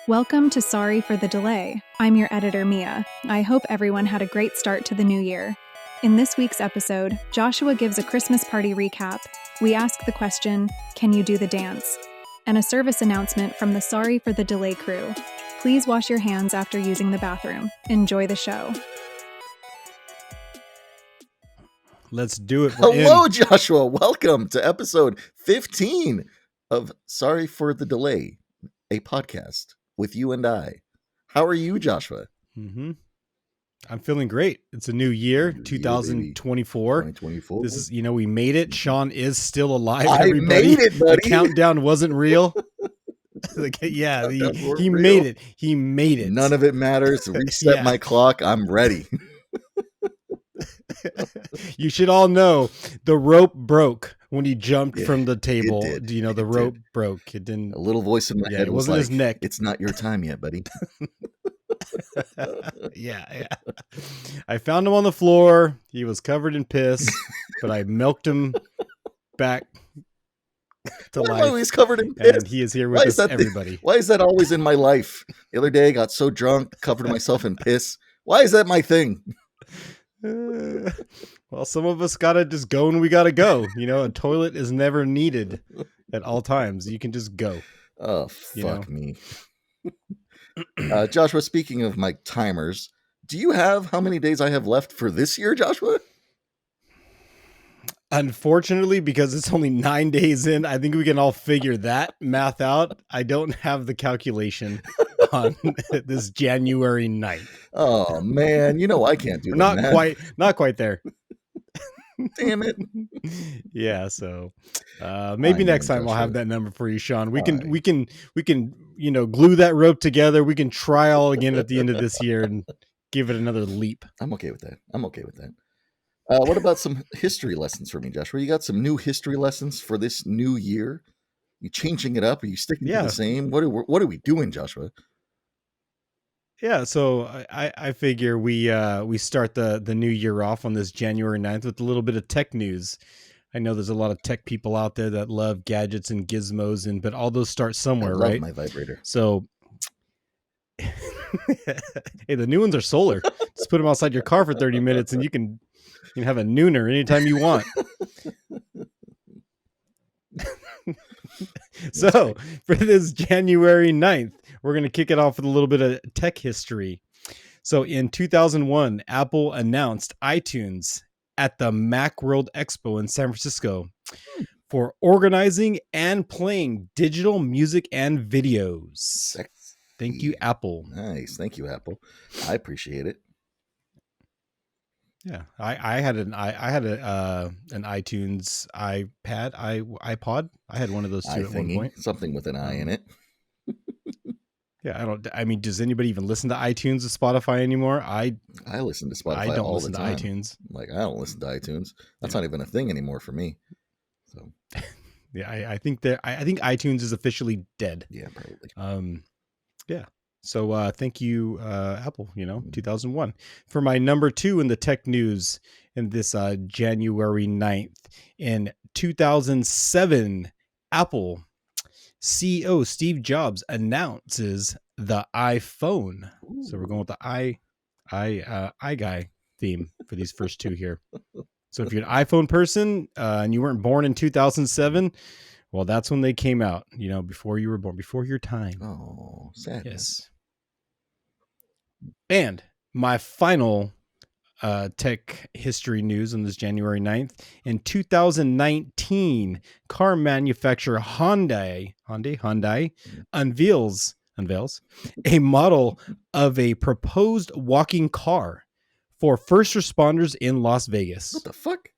Welcome to Sorry for the Delay. I'm your editor, Mia. I hope everyone had a great start to the new year. In this week's episode, Joshua gives a Christmas party recap. We ask the question, can you do the dance? And a service announcement from the Sorry for the Delay crew. Please wash your hands after using the bathroom. Enjoy the show. Let's do it. Hello, Joshua. Welcome to episode 15 of Sorry for the Delay, a podcast with you and I. How are you, Joshua? I'm feeling great. It's a new year, 2024. 2024. This is, we made it. Sean is still alive. I made it, buddy. The countdown wasn't real. He made it. He made it. None of it matters. Reset my clock. I'm ready. You should all know the rope broke when he jumped from the table. The rope broke. It didn't. A little voice in my head it wasn't his neck. It's not your time yet, buddy. Yeah. I found him on the floor. He was covered in piss, but I milked him back to life. Why he's covered in piss? And he is here with us, everybody. Why is that always in my life? The other day I got so drunk, covered myself in piss. Why is that my thing? Well, some of us gotta just go when we gotta go. A toilet is never needed at all times. You can just go. Oh, fuck me. Joshua, speaking of my timers, do you have how many days I have left for this year, Joshua? Unfortunately, because it's only 9 days in, I think we can all figure that math out. I don't have the calculation on this January 9th. Oh man, I can't do that. Not quite there. Damn it. Yeah, so maybe next time I'll have that number for you, Sean. We can glue that rope together. We can try all again at the end of this year and give it another leap. I'm okay with that. What about some history lessons for me, Joshua? You got some new history lessons for this new year? You changing it up? Are you sticking to the same? What are we doing, Joshua? Yeah, so I figure we start the new year off on this January 9th with a little bit of tech news. I know there's a lot of tech people out there that love gadgets and gizmos, but all those start somewhere, right? I love my vibrator. So, hey, the new ones are solar. Just put them outside your car for 30 minutes and you can have a nooner anytime you want. So, for this January 9th, we're going to kick it off with a little bit of tech history. So in 2001, Apple announced iTunes at the Macworld Expo in San Francisco for organizing and playing digital music and videos. Thank you, Apple. Nice. Thank you, Apple. I appreciate it. Yeah, I had an iTunes iPod. I had one of those too at one point. Something with an I in it. Yeah, does anybody even listen to iTunes or Spotify anymore? I listen to Spotify. I don't all listen the to time. iTunes. I don't listen to iTunes. That's not even a thing anymore for me. So, yeah, I think iTunes is officially dead. Yeah, probably. Yeah. So thank you, Apple. 2001 for my number 2 in the tech news in this January 9th in 2007. Apple CEO Steve Jobs announces the iPhone. Ooh. So we're going with the i guy theme for these first two here. So if you're an iPhone person and you weren't born in 2007, well, that's when they came out. Before you were born, before your time. Oh, sad. Yes. And my final tech history news on this January 9th. In 2019, car manufacturer Hyundai unveils a model of a proposed walking car for first responders in Las Vegas. What the fuck?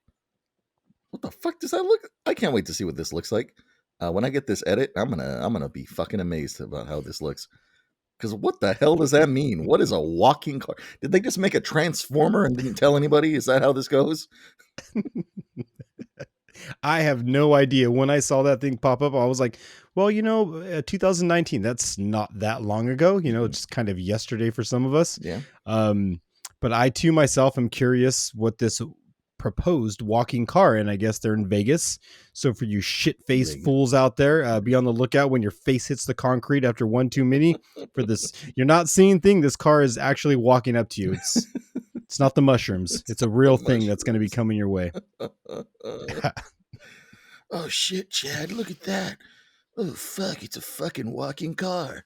What the fuck does that look? I can't wait to see what this looks like. When I get this edit, I'm gonna be fucking amazed about how this looks. Because what the hell does that mean? What is a walking car? Did they just make a transformer and didn't tell anybody? Is that how this goes? I have no idea. When I saw that thing pop up, I was like, well, 2019, that's not that long ago. It's kind of yesterday for some of us. Yeah. But I, too, myself, am curious what this proposed walking car, and I guess they're in Vegas. So for you shit-faced fools out there, be on the lookout when your face hits the concrete after one too many. For this, you're not seeing thing. This car is actually walking up to you. It's not the mushrooms. It's a real thing that's going to be coming your way. Oh shit, Chad! Look at that. Oh fuck! It's a fucking walking car.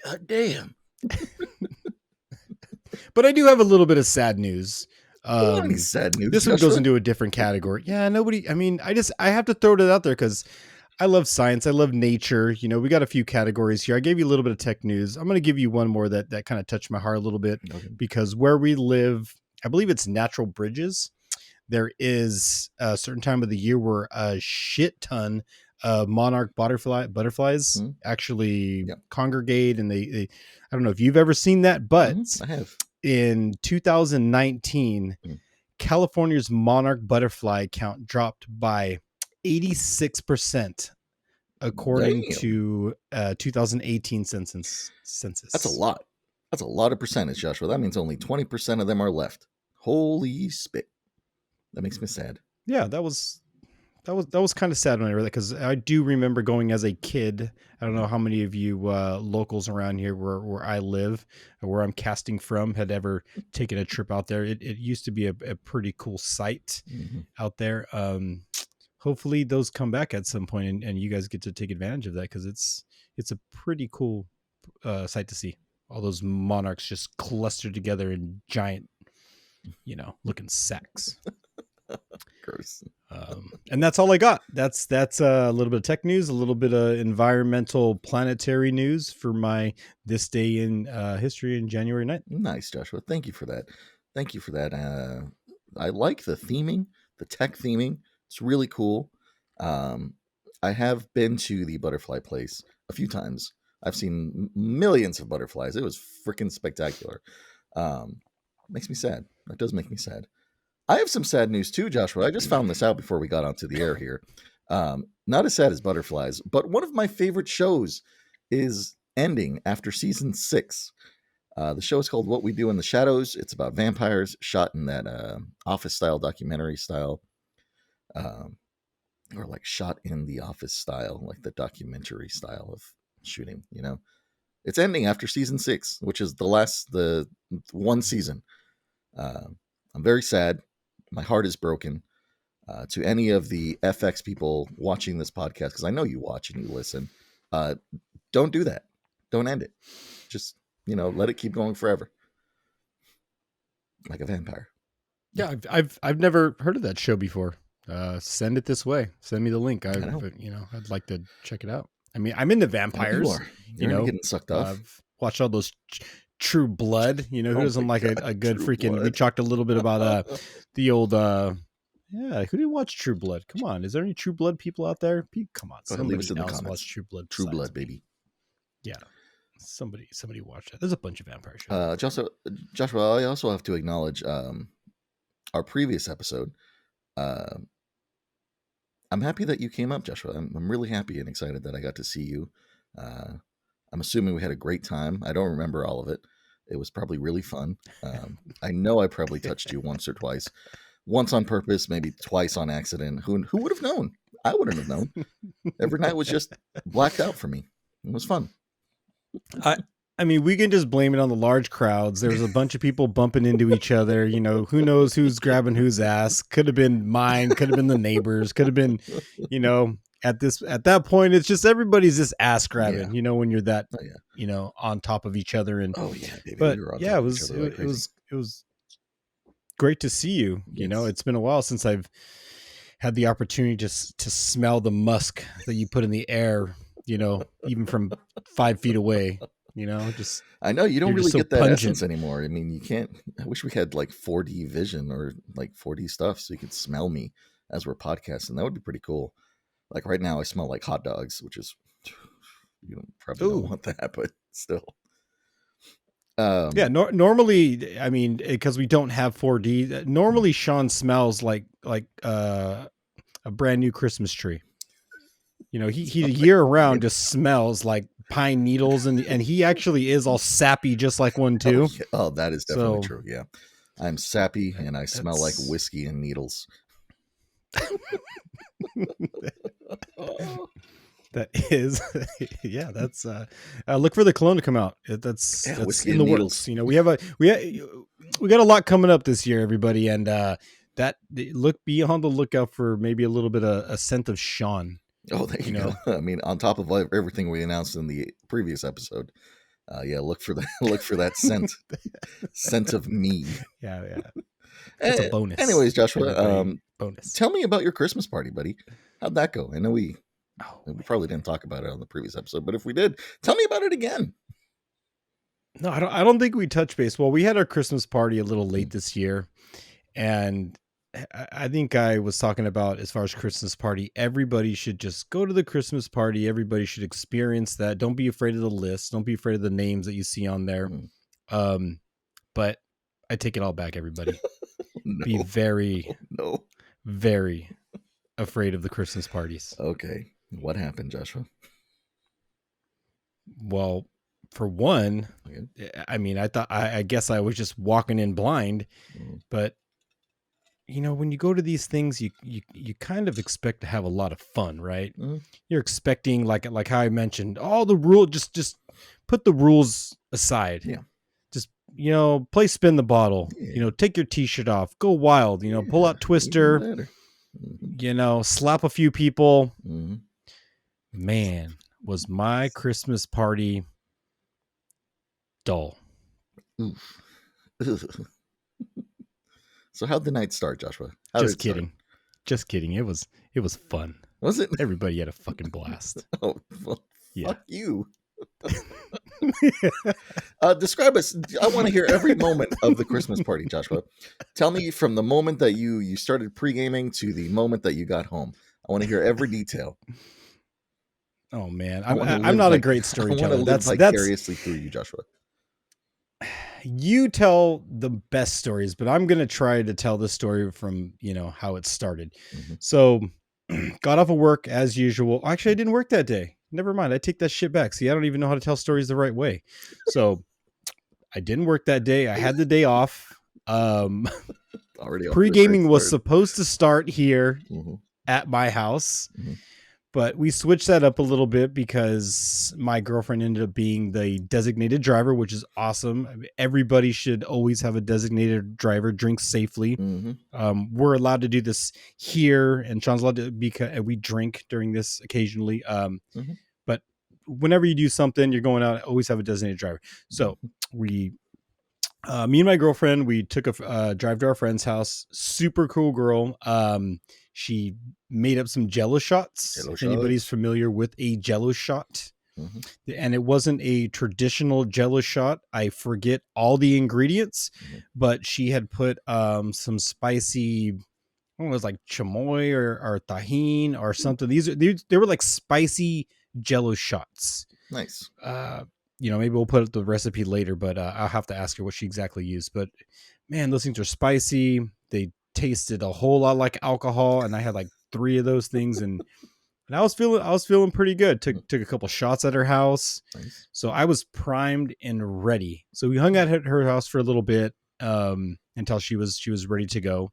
God damn. But I do have a little bit of sad news. Any sad news? This one goes into a different category. Yeah, nobody. I mean, I have to throw it out there because I love science. I love nature. You know, we got a few categories here. I gave you a little bit of tech news. I'm going to give you one more that kind of touched my heart a little bit because where we live, I believe it's Natural Bridges. There is a certain time of the year where a shit ton of monarch butterflies actually congregate, and they I don't know if you've ever seen that, but I have. In 2019, California's monarch butterfly count dropped by 86%, according to 2018 census. That's a lot. That's a lot of percentage, Joshua. That means only 20% of them are left. Holy spit. That makes me sad. Yeah, that was kind of sad when I read that, because I do remember going as a kid. I don't know how many of you locals around here where I live, or where I'm casting from, had ever taken a trip out there. It used to be a pretty cool sight out there. Hopefully those come back at some point, and you guys get to take advantage of that, because it's a pretty cool sight to see. All those monarchs just clustered together in giant, looking sacks. Gross. And that's all I got. That's a little bit of tech news, a little bit of environmental planetary news for my this day in history in January 9th. Nice, Joshua. Thank you for that. I like the theming, the tech theming. It's really cool. I have been to the butterfly place a few times. I've seen millions of butterflies. It was freaking spectacular. Makes me sad. That does make me sad. I have some sad news too, Joshua. I just found this out before we got onto the air here. Not as sad as butterflies, but one of my favorite shows is ending after season 6. The show is called What We Do in the Shadows. It's about vampires, shot in that office style, documentary style, or like shot in the office style, like the documentary style of shooting. It's ending after season 6, which is the one season. I'm very sad. My heart is broken. To any of the FX people watching this podcast, because I know you watch and you listen, don't do that. Don't end it. Just, let it keep going forever. Like a vampire. Yeah, I've never heard of that show before. Send it this way. Send me the link. I'd like to check it out. I mean, I'm into vampires. You're getting sucked off. I've watched all those True Blood. Who doesn't like a good freaking blood. We talked a little bit about the old who didn't watch True Blood? Come on, is there any True Blood people out there? Come on, somebody else watch True Blood. True Blood, baby. Yeah, somebody watch that. There's a bunch of vampire shows. Joshua, I also have to acknowledge our previous episode. I'm happy that you came up, Joshua. I'm really happy and excited that I got to see you. I'm assuming we had a great time. I don't remember all of it. It was probably really fun. I know I probably touched you once or twice. Once on purpose, maybe twice on accident. Who would have known? I wouldn't have known. Every night was just blacked out for me. It was fun. I mean, we can just blame it on the large crowds. There was a bunch of people bumping into each other. Who knows who's grabbing whose ass? Could have been mine. Could have been the neighbors. Could have been, at that point, it's just everybody's just ass grabbing. When you're that, on top of each other. And baby. But it was great to see you. Yes. It's been a while since I've had the opportunity to smell the musk that you put in the air. Even from 5 feet away. I know you don't really get that pungent essence anymore. I mean, you can't. I wish we had like 4D vision or like 4D stuff so you could smell me as we're podcasting. That would be pretty cool. Like right now, I smell like hot dogs, which is probably don't want that, but still. Normally, I mean, because we don't have 4D. Normally, Sean smells like a brand new Christmas tree. He year round just smells like pine needles, and he actually is all sappy, just like one too. Oh, that is definitely true. Yeah, I'm sappy and I smell like whiskey and needles. That is, yeah. That's look for the cologne to come out. That's Whiskey in and the needles. works. You know, we got a lot coming up this year, everybody, and be on the lookout for maybe a little bit of a scent of Sean. Oh, there you go. I mean, on top of everything we announced in the previous episode, look for that scent of me. Yeah. That's a bonus. Anyways, Joshua, bonus. Tell me about your Christmas party, buddy. How'd that go? I know we probably didn't talk about it on the previous episode, but if we did, tell me about it again. No, I don't think we touched base. Well, we had our Christmas party a little late this year, and I think I was talking about, as far as Christmas party, everybody should just go to the Christmas party. Everybody should experience that. Don't be afraid of the list. Don't be afraid of the names that you see on there. But I take it all back, everybody. No. Be very afraid of the Christmas parties. Okay. What happened, Joshua? Well, for one, I mean, I guess I was just walking in blind, but you know, when you go to these things, you kind of expect to have a lot of fun, right? You're expecting, like how I mentioned, all the rules, just put the rules aside. Yeah. Just, you know, play spin the bottle, you know, take your t-shirt off, go wild, you know, pull out Twister, you know, slap a few people. Man, was my Christmas party dull. So how'd the night start, Joshua? Just kidding. It was fun. Was it? Everybody had a fucking blast. Oh, well, yeah. Fuck you. Describe us. I want to hear every moment of the Christmas party, Joshua. Tell me from the moment that you started pre-gaming to the moment that you got home. I want to hear every detail. Oh man, I'm not a great storyteller. I want to live vicariously through you, Joshua. You tell the best stories, but I'm going to try to tell the story from, you know, how it started. So got off of work as usual. Actually, I didn't work that day. Never mind. I take that shit back. See, I don't even know how to tell stories the right way. So I didn't work that day. I had the day off. Already pre-gaming was supposed to start here at my house. But we switched that up a little bit because my girlfriend ended up being the designated driver, which is awesome. I mean, everybody should always have a designated driver, drink safely. We're allowed to do this here, and Sean's allowed to, because we drink during this occasionally. But whenever you do something, you're going out, always have a designated driver. So me and my girlfriend, we took a drive to our friend's house. Super cool girl. She made up some Jello shots. If anybody's familiar with a Jello shot, and it wasn't a traditional Jello shot. I forget all the ingredients, but she had put some spicy, I don't know, it was like chamoy or tahine or something. They were like spicy Jello shots. Nice. You know, maybe we'll put up the recipe later, but I'll have to ask her what she exactly used. But man, those things are spicy. They tasted a whole lot like alcohol, and I had like 3 of those things, and I was feeling pretty good. Took a couple shots at her house. Nice. So I was primed and ready. So we hung out at her house for a little bit until she was ready to go.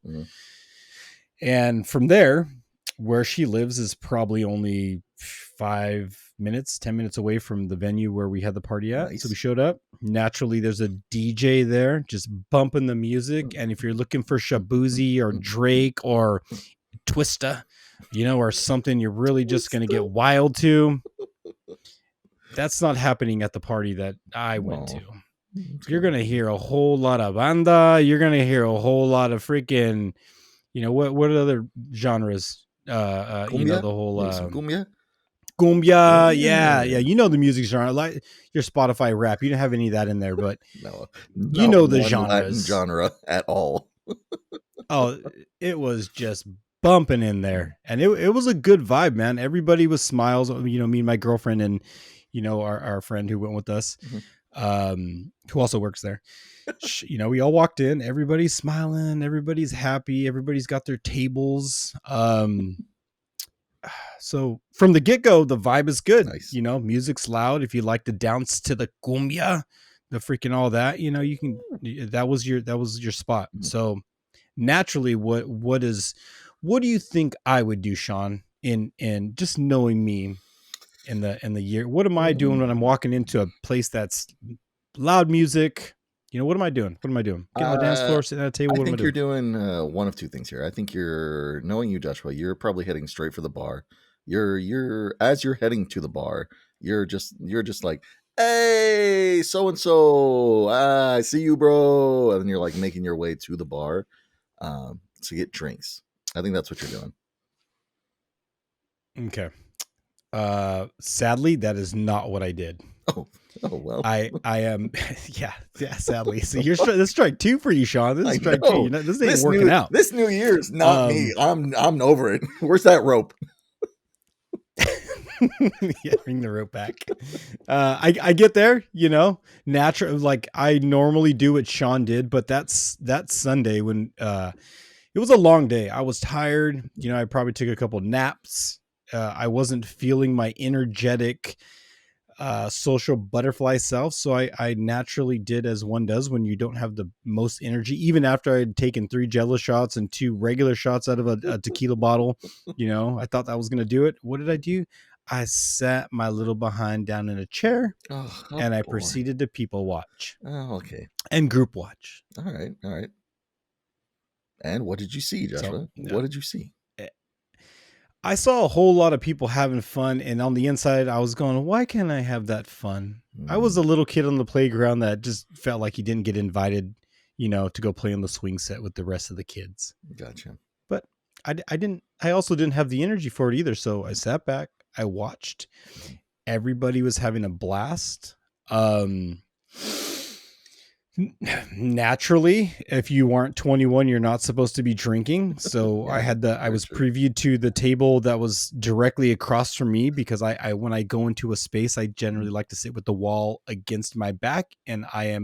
And from there, where she lives is probably only 10 minutes away from the venue where we had the party at. Nice. So we showed up. Naturally, there's a DJ there just bumping the music. And if you're looking for Shabuzi or Drake or Twista, you know, or something you're really just going to get wild to, that's not happening at the party that I went to. You're going to hear a whole lot of banda. You're going to hear a whole lot of freaking, you know, what other genres? You know, the whole cumbia, yeah. You know the music genre, like your Spotify rap. You don't have any of that in there, but you know the genres. Latin genre at all. Oh, it was just bumping in there, and it was a good vibe, man. Everybody was smiles. You know, me and my girlfriend, and you know our friend who went with us, who also works there. You know, we all walked in. Everybody's smiling. Everybody's happy. Everybody's got their tables. So from the get-go, the vibe is good. Nice. You know, music's loud. If you like to dance to the cumbia, the freaking all that, you know, you can, that was your spot. So naturally what What do you think I would do, Sean, in just knowing me in the year? What am I doing when I'm walking into a place that's loud music? What am I doing? What am I doing? Getting on the dance floor, sitting at a table. I What am I think you're doing? doing one of two things here. I think knowing you, Joshua, you're probably heading straight for the bar. You're as you're heading to the bar, you're just like, hey, so and so, I see you, bro, and then you're like making your way to the bar to get drinks. I think that's what you're doing. Okay. Sadly, that is not what I did. Oh well. I am yeah, sadly. So this is strike 2 for you, Sean. This is strike 2. This ain't working out. This New Year's not me. I'm over it. Where's that rope? Yeah, bring the rope back. I get there, natural, like I normally do what Sean did, but that's Sunday when it was a long day. I was tired. I probably took a couple naps. I wasn't feeling my energetic social butterfly self. So I naturally did as one does when you don't have the most energy, even after I had taken 3 Jello shots and 2 regular shots out of a tequila bottle. I thought that was going to do it. What did I do? I sat my little behind down in a chair and I proceeded to people watch. Oh, okay. And group watch. All right. And what did you see, Joshua? What did you see? I saw a whole lot of people having fun, and on the inside, I was going, why can't I have that fun? I was a little kid on the playground that just felt like he didn't get invited, to go play on the swing set with the rest of the kids. Gotcha. But I also didn't have the energy for it either. So I sat back, I watched. Everybody was having a blast. Naturally, if you aren't 21, you're not supposed to be drinking. So yeah, I was previewed to the table that was directly across from me because I when I go into a space, I generally like to sit with the wall against my back, and I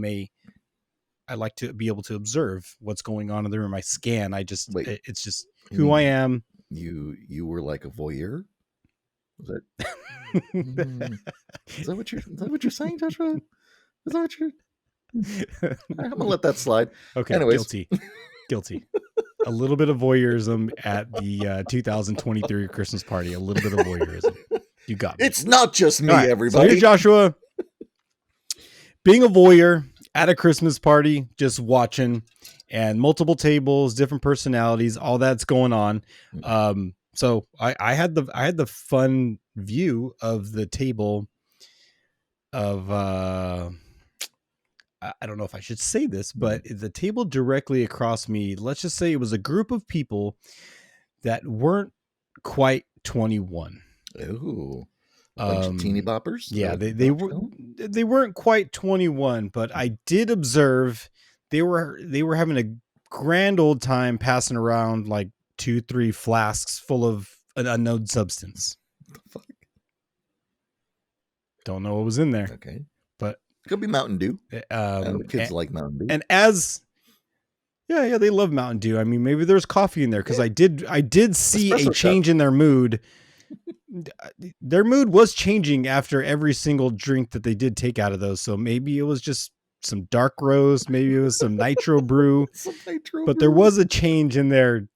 like to be able to observe what's going on in the room. I scan. It's just who I am. You were like a voyeur? Is that what you're saying, Joshua? Is that what you're... I'm gonna let that slide. Okay. Anyways. Guilty. A little bit of voyeurism at the 2023 Christmas party. A little bit of voyeurism. You got me. It's not just me, right, everybody. So here's Joshua being a voyeur at a Christmas party, just watching, and multiple tables, different personalities, all that's going on. So I had the fun view of the table of I don't know if I should say this, but the table directly across me, let's just say it was a group of people that weren't quite 21. Ooh. A bunch of teeny boppers? Yeah, they weren't quite 21, but I did observe they were having a grand old time passing around like 2-3 flasks full of an unknown substance. What the fuck? Don't know what was in there. Okay. But could be Mountain Dew. Kids like Mountain Dew. And they love Mountain Dew. I mean, maybe there's coffee in there because I did see Espresso a change in their mood. Their mood was changing after every single drink that they did take out of those. So maybe it was just some dark roast, maybe it was some nitro brew. But there was a change in their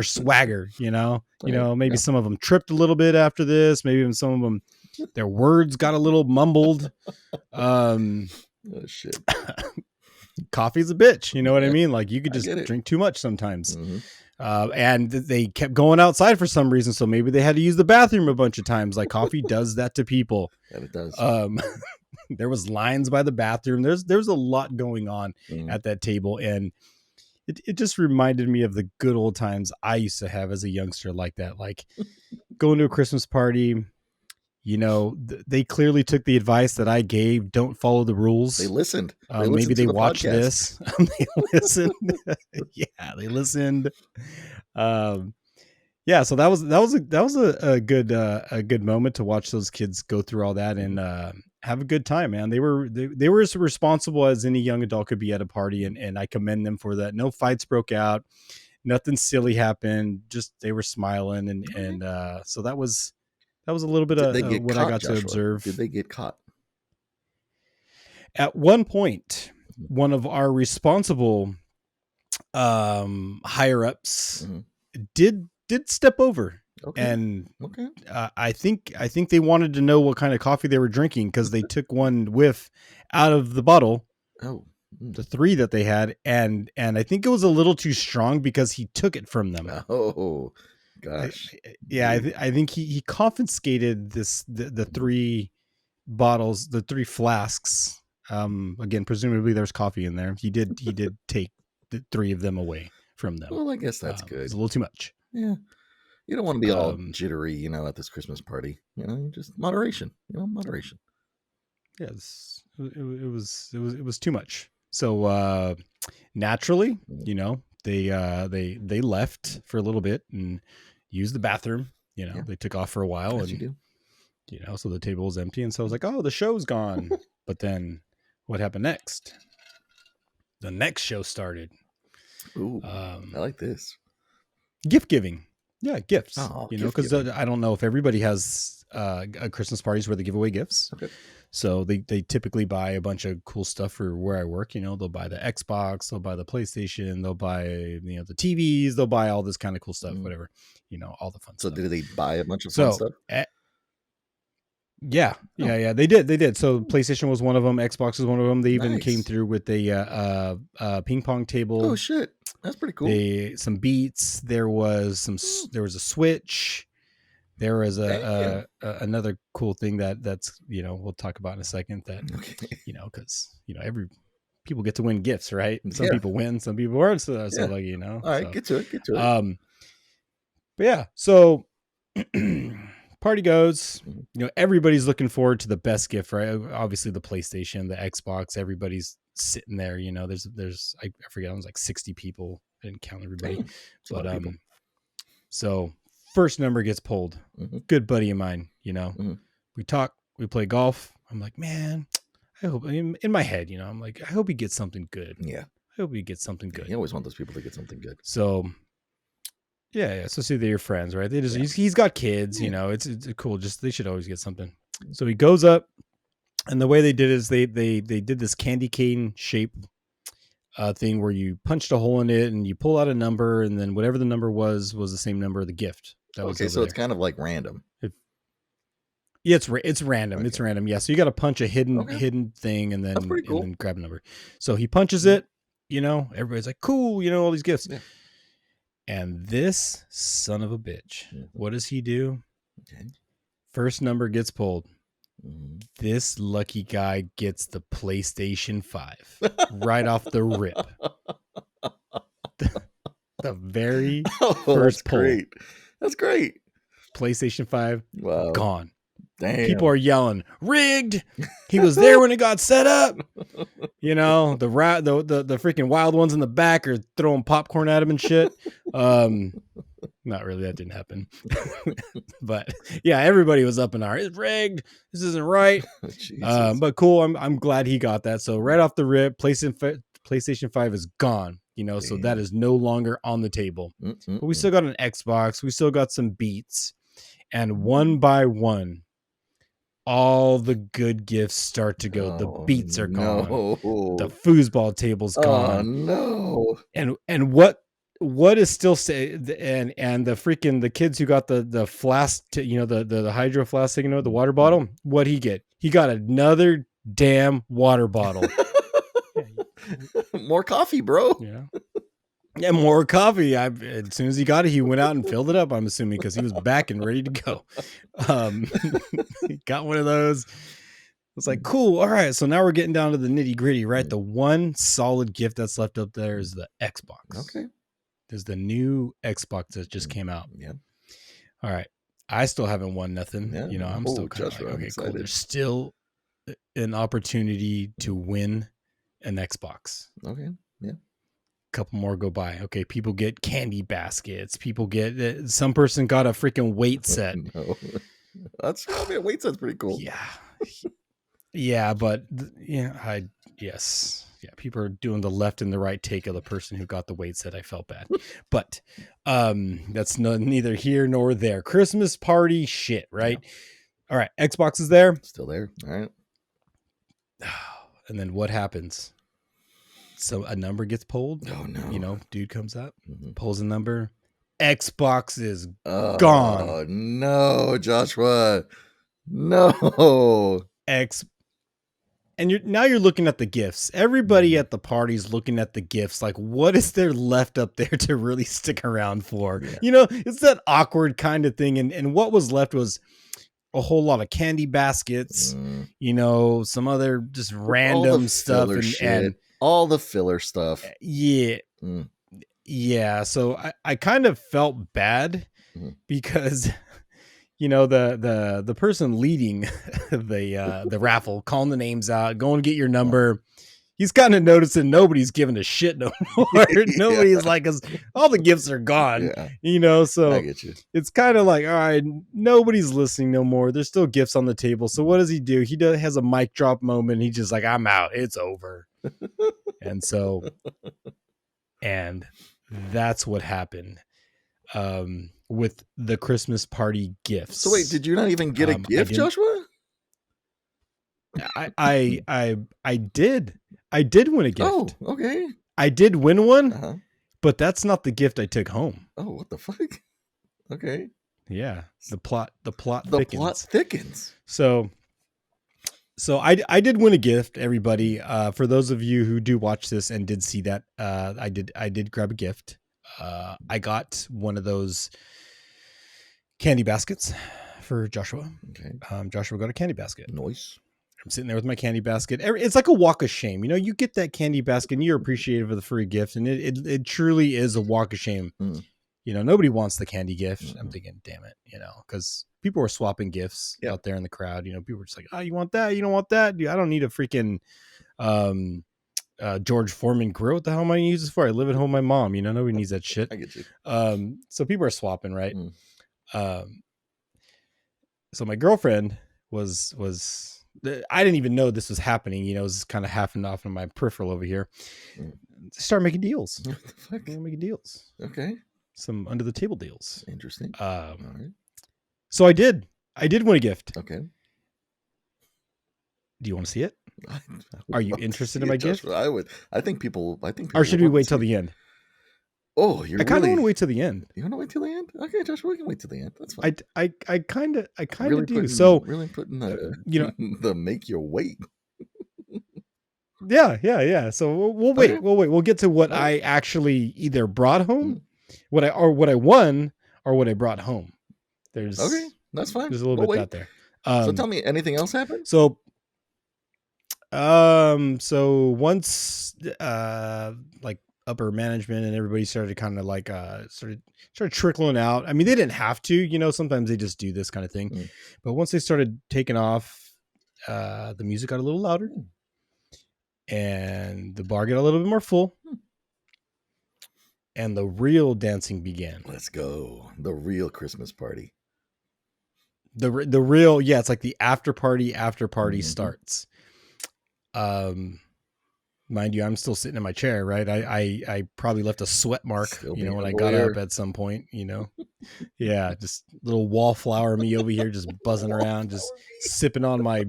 swagger, maybe some of them tripped a little bit after this, maybe even some of them their words got a little mumbled. Oh shit. Coffee's a bitch, you know what I mean? Like you could just drink too much sometimes. Mm-hmm. And they kept going outside for some reason, so maybe they had to use the bathroom a bunch of times. Like coffee does that to people. Yeah, it does. There was lines by the bathroom. There's a lot going on at that table, and it just reminded me of the good old times I used to have as a youngster like that. Like going to a Christmas party, they clearly took the advice that I gave. Don't follow the rules. They listened. Maybe they watched this. They listened. Yeah, they listened. Yeah. So that was a good moment to watch those kids go through all that and have a good time, man. They were as responsible as any young adult could be at a party, and I commend them for that. No fights broke out. Nothing silly happened. Just they were smiling, and so that was a little bit of what I got to observe. Did they get caught? At one point, one of our responsible higher ups did step over. Okay. And Okay. I think they wanted to know what kind of coffee they were drinking, because they took one whiff out of the bottle, Oh. the 3 that they had, and I think it was a little too strong because he took it from them. Oh, gosh. I think he confiscated the 3 bottles, the 3 flasks. Again, presumably there's coffee in there. He did take the 3 of them away from them. Well, I guess that's good. It's a little too much. Yeah. You don't want to be all jittery, at this Christmas party. Just moderation. Moderation. Yes, it was too much. So naturally, they left for a little bit and used the bathroom. They took off for a while, As you do. So the table was empty, and so I was like, oh, the show's gone. But then what happened next? The next show started. Ooh, I like this. Gift giving. Yeah, gifts. Oh, because I don't know if everybody has Christmas parties where they give away gifts. Okay. So they typically buy a bunch of cool stuff for where I work. They'll buy the Xbox, they'll buy the PlayStation, they'll buy the TVs, they'll buy all this kind of cool stuff, whatever. All the fun stuff. So did they buy a bunch of fun stuff? Yeah, they did. So PlayStation was one of them, Xbox was one of them. They even came through with a ping pong table. Oh shit, that's pretty cool. Some Beats. There was a Switch. There was another cool thing that's we'll talk about in a second, that because every people get to win gifts, right? Some people win, some people aren't. So like all right, get to it. But yeah, so party goes. Everybody's looking forward to the best gift, right? Obviously the PlayStation, the Xbox. Everybody's sitting there. There's I forget, it was like 60 people. I didn't count everybody, but so. First number gets pulled. Good buddy of mine, we talk, we play golf. I'm like, man, I hope, in my head, I'm like, I hope he gets something good. Yeah. I hope he gets something good. You always want those people to get something good. So yeah. So see, they're your friends, right? They just, he's got kids, it's cool. Just, they should always get something. So he goes up, and the way they did is they did this candy cane shape thing where you punched a hole in it and you pull out a number, and then whatever the number was the same number of the gift. Okay, so it's kind of like random. It's random. Okay. It's random. Yeah. So you got to punch a hidden thing, and then cool. and then grab a number. So he punches it. Everybody's like, cool. All these gifts. Yeah. And this son of a bitch, what does he do? Okay. First number gets pulled. This lucky guy gets the PlayStation 5 right off the rip. The very first pull. Great. That's great. PlayStation 5, gone. Damn. People are yelling, rigged. He was there when it got set up. The freaking wild ones in the back are throwing popcorn at him and shit. Not really, that didn't happen. But yeah, everybody was up in our, it's rigged. This isn't right. But cool. I'm glad he got that. So right off the rip, PlayStation 5 is gone. So that is no longer on the table. But we still got an Xbox. We still got some Beats. And one by one, all the good gifts start to go. The Beats are gone. The foosball table's gone. Oh no! And what is still and the kids who got the flask, the hydro flask, the water bottle. What'd he get? He got another damn water bottle. More coffee, bro. Yeah, more coffee. As soon as he got it, he went out and filled it up, I'm assuming, because he was back and ready to go. He got one of those. It's like, cool. All right. So now we're getting down to the nitty gritty, right? The one solid gift that's left up there is the Xbox. Okay. There's the new Xbox that just came out. Yeah. All right. I still haven't won nothing. Yeah. I'm still kind of like, okay, cool. There's still an opportunity to win an Xbox. Okay. Yeah. Couple more go by. Okay, people get candy baskets. People get some person got a freaking weight set. No. That's a weight set's pretty cool. Yeah, but people are doing the left and the right take of the person who got the weight set. I felt bad, but that's neither here nor there. Christmas party shit, right? Yeah. All right, Xbox is there, still there. All right, and then what happens? So a number gets pulled. Oh no! Dude comes up, pulls a number, Xbox is Oh gone. no, Joshua. No. And you're looking at the gifts. Everybody at the party's looking at the gifts. Like, what is there left up there to really stick around for? Yeah. You know, it's that awkward kind of thing. And what was left was a whole lot of candy baskets, you know, some other just random stuff and all the filler stuff. Yeah. Yeah. So I kind of felt bad because, you know, the person leading the raffle, calling the names out, going to get your number. He's kind of noticing nobody's giving a shit no more. Nobody's like, all the gifts are gone, you know? So I get you. It's kind of like, all right, nobody's listening no more. There's still gifts on the table. So what does he do? He has a mic drop moment. He's just like, I'm out. It's over. And that's what happened with the Christmas party gifts. So wait, did you not even get a gift, Joshua? I did win a gift. Oh, okay. I did win one, but that's not the gift I took home. Oh, what the fuck? Okay. Yeah, the plot thickens. Plot thickens. So I did win a gift, everybody. For those of you who do watch this and did see that, I did grab a gift. I got one of those candy baskets for Joshua. Okay. Joshua got a candy basket. Nice. I'm sitting there with my candy basket. It's like a walk of shame. You know, you get that candy basket and you're appreciative of the free gift. And it truly is a walk of shame. You know, nobody wants the candy gift. I'm thinking, damn it, you know, because people were swapping gifts out there in the crowd. You know, people were just like, oh, you want that? You don't want that? Dude, I don't need a freaking George Foreman grill. What the hell am I going to use this for? I live at home with my mom. You know, nobody needs that shit. I get you. So people are swapping, right? So my girlfriend was I didn't even know this was happening. You know, it was kind of half and off in my peripheral over here. Start making deals. What the fuck? Making deals. Okay. Some under the table deals. Interesting. All right. So I did win a gift. Okay. Do you want to see it? Are you interested in my gift? I think people. Or should we wait till the end? Oh, I kind of want to wait till the end. You want to wait till the end? Okay, Josh, we can wait till the end. That's fine. I kind of really do. Really putting the you know the make you wait. Yeah. So we'll wait. Okay. We'll wait. We'll get to what I actually either brought home, what I won, or what I brought home. There's okay. That's fine. There's a little bit out there. So tell me, anything else happened? So once like upper management and everybody started to kind of like started trickling out. I mean, they didn't have to, you know, sometimes they just do this kind of thing. But once they started taking off, the music got a little louder and the bar got a little bit more full. And the real dancing began. Let's go. The real Christmas party. The real, yeah, it's like the after party starts. Mind you, I'm still sitting in my chair, right? I probably left a sweat mark, you know, when I got up at some point, you know. Yeah, just little wallflower me over here just buzzing around, just sipping on my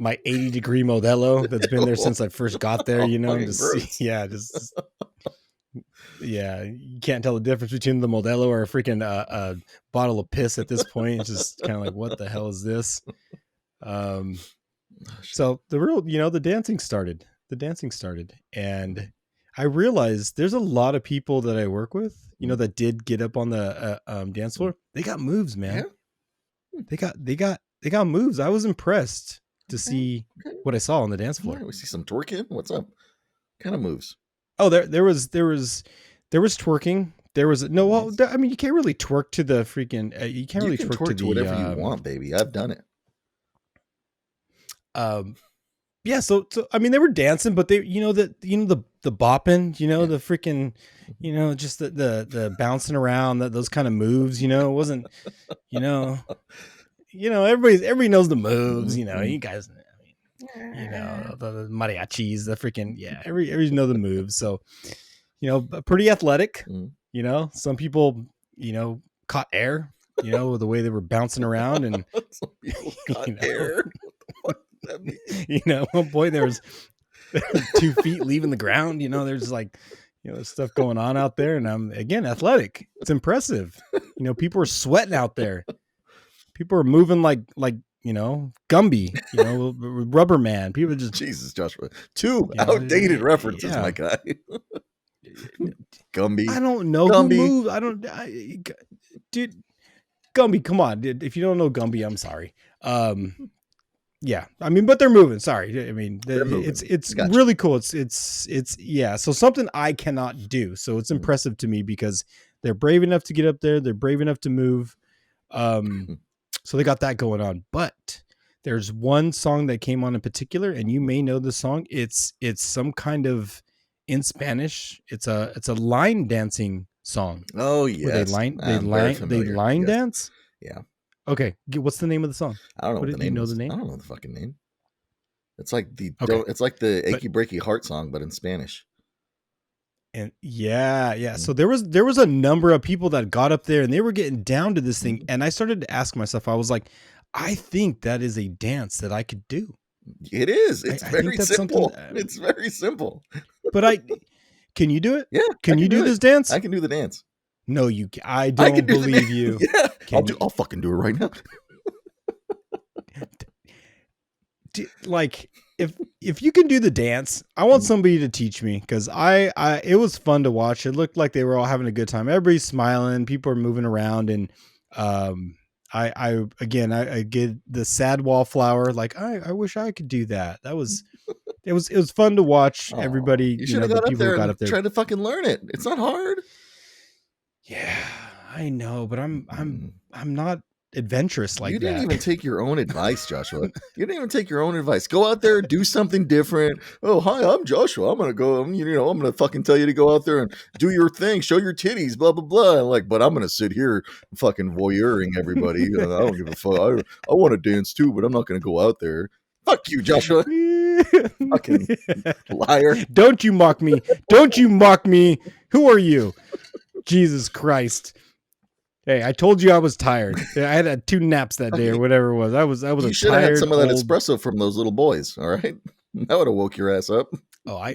80-degree Modelo that's been there since I first got there, you know. Yeah, you can't tell the difference between the Modelo or a freaking bottle of piss at this point. It's just kind of like, what the hell is this? So the real, you know, the dancing started, and I realized there's a lot of people that I work with, you know, that did get up on the dance floor. They got moves, man. Yeah. They got moves. I was impressed to see what I saw on the dance floor. We see some twerking. What's up? What kind of moves? Oh, there was twerking. There was no. Well, I mean, you can't really twerk to the freaking. You can't really twerk to the whatever you want, baby. I've done it. Yeah. So I mean, they were dancing, but they, the bopping, the freaking, just the bouncing around, those kind of moves. It wasn't, everybody knows the moves. You guys. The mariachis, the freaking, everybody know the moves. So, pretty athletic, some people, caught air, with the way they were bouncing around and some people caught air. At one point there was 2 feet leaving the ground, there's like, there's stuff going on out there, and I'm again athletic. It's impressive. People are sweating out there. People are moving like Gumby, Rubber Man. People just Jesus, Joshua. Two outdated references, my guy. Gumby. I don't know Gumby. who moved. Dude, Gumby, come on. Dude, if you don't know Gumby, I'm sorry. Yeah, I mean, but they're moving. Sorry, I mean, it's gotcha. Really cool. It's yeah. So something I cannot do. So it's impressive to me because they're brave enough to get up there. They're brave enough to move. So they got that going on. But there's one song that came on in particular, and you may know the song. It's some kind of in Spanish. It's a line dancing song. Oh yeah, they line dance. Yeah. Okay, what's the name of the song? I don't know. What the name name know is. the name? I don't know the fucking name. It's like it's like the Achy Breaky Heart song, but in Spanish. And yeah. So there was a number of people that got up there and they were getting down to this thing, and I started to ask myself, I was like, I think that is a dance that I could do. It is. It's very simple. It's very simple. But can you do it? Yeah. Can you do this dance? I can do the dance. No, I don't believe you. Yeah. I'll fucking do it right now. Like if you can do the dance, I want somebody to teach me, because it was fun to watch. It looked like they were all having a good time. Everybody's smiling, people are moving around, and I get the sad wallflower. Like I wish I could do that. It was fun to watch. Everybody, you should have got up there and tried to fucking learn it. It's not hard. Yeah, I know, but I'm not adventurous like that. You didn't even take your own advice, Joshua. You didn't even take your own advice. Go out there, do something different. Oh, hi, I'm Joshua. I'm gonna fucking tell you to go out there and do your thing, show your titties, blah blah blah. But I'm gonna sit here fucking voyeuring everybody. I don't give a fuck. I want to dance too, but I'm not gonna go out there. Fuck you, Joshua. Fucking liar. Don't you mock me. Don't you mock me. Who are you? Jesus Christ. Hey, I told you I was tired. I had 2 naps that day or whatever it was. I was you should have had some of that espresso from those little boys. All right. That would have woke your ass up. Oh,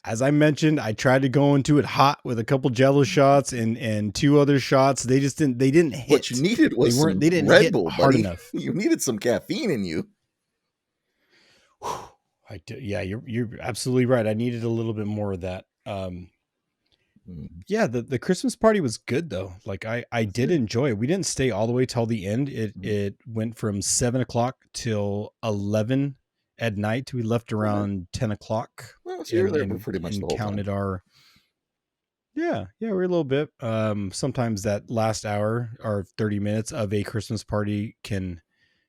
as I mentioned, I tried to go into it hot with a couple Jello shots and 2 other shots. They didn't hit. What you needed was they didn't Red hit Bull, hard enough. You needed some caffeine in you. Yeah, you're absolutely right. I needed a little bit more of that. Yeah, the Christmas party was good though. Like I did enjoy it. We didn't stay all the way till the end. It went from 7:00 till 11 at night. We left around 10 o'clock. Well, so you were there for pretty much the whole counted time. Yeah, we were a little bit. Sometimes that last hour or 30 minutes of a Christmas party can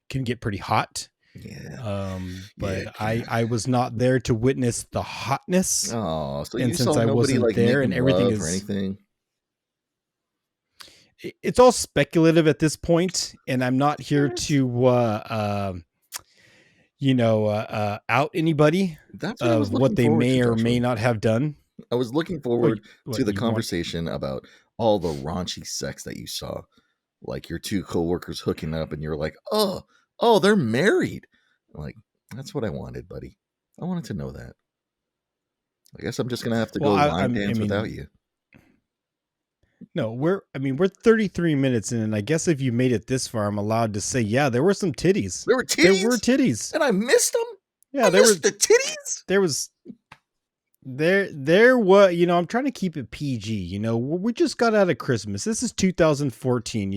get pretty hot. Yeah. But I was not there to witness the hotness. Oh, so and you since saw I nobody wasn't there and everything is or anything. It's all speculative at this point, and I'm not here to out anybody of what they may or may not have done. I was looking forward to the conversation about all the raunchy sex that you saw, like your 2 coworkers hooking up, and you're like, oh, they're married. Like, that's what I wanted, buddy. I wanted to know that. I guess I'm just gonna have to go line dance without you. No, we're 33 minutes in, and I guess if you made it this far, I'm allowed to say, yeah, there were some titties. There were titties? There were titties. And I missed them? Yeah, there were the titties? There was I'm trying to keep it PG, we just got out of Christmas. This is 2014,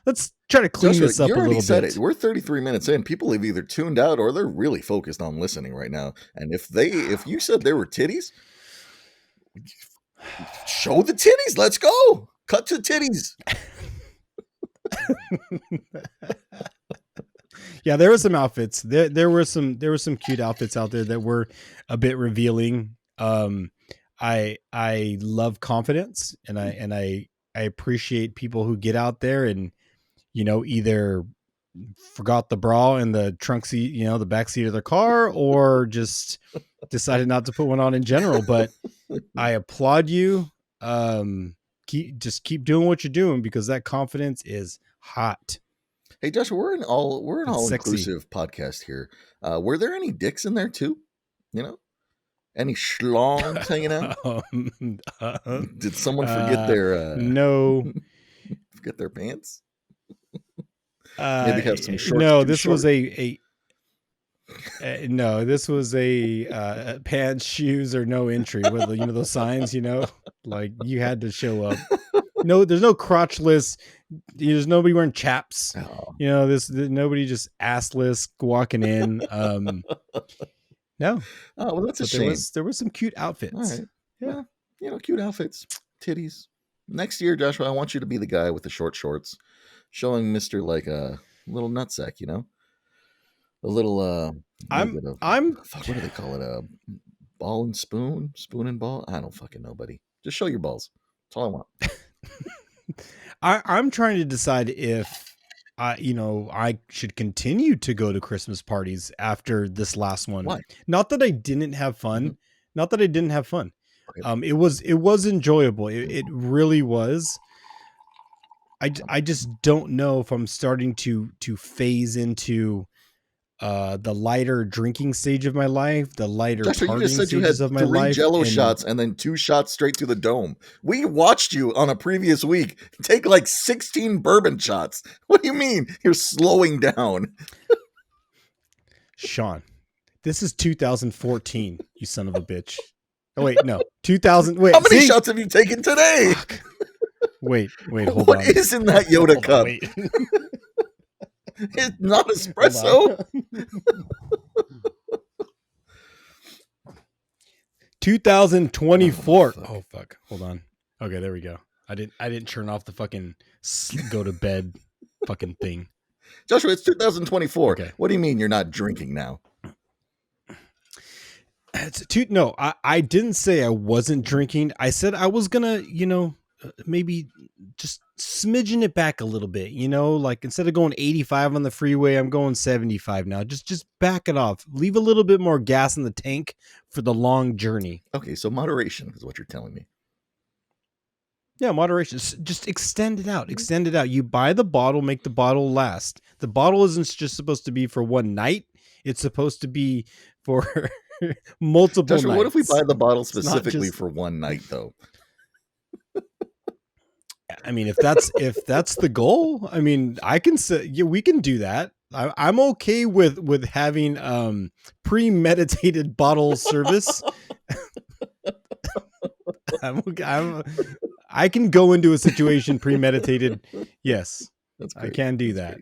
let's try to clean this up a little bit. We're 33 minutes in. People have either tuned out or they're really focused on listening right now. And if you said there were titties, show the titties. Let's go. Cut to titties. Yeah, there were some outfits. There were some cute outfits out there that were a bit revealing. I love confidence, and I appreciate people who get out there and either forgot the bra in the trunk seat, the back seat of their car, or just decided not to put one on in general. But I applaud you. Keep doing what you're doing, because that confidence is hot. Hey, Joshua, we're an all inclusive podcast here. Were there any dicks in there too? Any schlongs hanging out? Did someone forget their no? Forget their pants? Maybe have some shorts. No, too this short? was no, this was a pants, shoes, or no entry with those signs. Like you had to show up. No, there's no crotchless. There's nobody wearing chaps. Oh. Nobody just assless walking in. No. Oh, well, that's a shame. There was some cute outfits. All right. Yeah. Well, cute outfits, titties. Next year, Joshua, I want you to be the guy with the short shorts, showing Mister like a little nutsack. A little. What do they call it? A ball and spoon, spoon and ball. I don't fucking know, buddy. Just show your balls. That's all I want. I'm trying to decide if I should continue to go to Christmas parties after this last one. Why? Not that I didn't have fun. Mm-hmm. Not that I didn't have fun. Okay. It was enjoyable. It really was. I just don't know if I'm starting to phase into the lighter drinking stage of my life, the lighter Joshua, you just partying said you had stages of my 3 life. Jello shots and then 2 shots straight to the dome. We watched you on a previous week take like 16 bourbon shots. What do you mean you're slowing down? Sean, this is 2014, you son of a bitch. Oh, wait, no. 2000. Wait, how many shots have you taken today? Wait, hold on. What is in that Yoda cup? It's not espresso. 2024. Oh fuck. Hold on. Okay, there we go. I didn't turn off the fucking go to bed fucking thing. Joshua, it's 2024. Okay. What do you mean you're not drinking now? No, I didn't say I wasn't drinking. I said I was gonna, maybe just smidgen it back a little bit, like instead of going 85 on the freeway, I'm going 75 now. Just back it off. Leave a little bit more gas in the tank for the long journey. Okay, so moderation is what you're telling me. Yeah, moderation. Just extend it out. Extend it out. You buy the bottle, make the bottle last. The bottle isn't just supposed to be for one night. It's supposed to be for multiple Joshua, nights. what if we buy the bottle specifically for one night, though? I mean, if that's the goal, I mean, I can say we can do that. I'm okay with having premeditated bottle service. I can go into a situation premeditated. Yes, that's great. I can do that.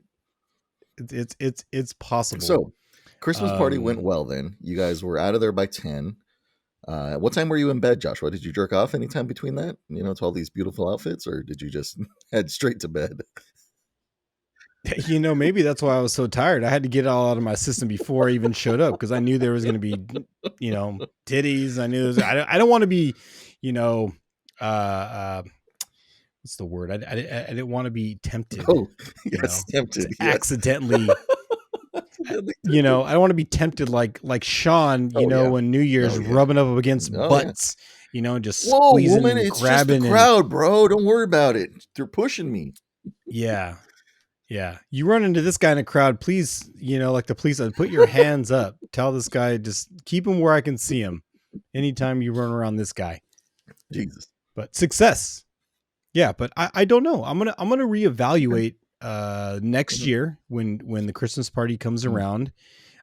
It's possible. So, Christmas party went well. Then you guys were out of there by 10. What time were you in bed, Joshua? Did you jerk off anytime between that? To all these beautiful outfits, or did you just head straight to bed? Maybe that's why I was so tired. I had to get it all out of my system before I even showed up because I knew there was going to be, titties. I knew I don't want to be, what's the word? I didn't want to be tempted. Oh, yes, tempted. Yes. Accidentally. I don't want to be tempted like Sean, when New Year's rubbing up against butts, just squeezing and it's grabbing. Just the crowd, bro. Don't worry about it. They're pushing me. Yeah. Yeah. You run into this guy in a crowd, please, like the police, put your hands up. Tell this guy, just keep him where I can see him anytime you run around this guy. Jesus. But success. Yeah. But I don't know. I'm going to reevaluate next year when the Christmas party comes around.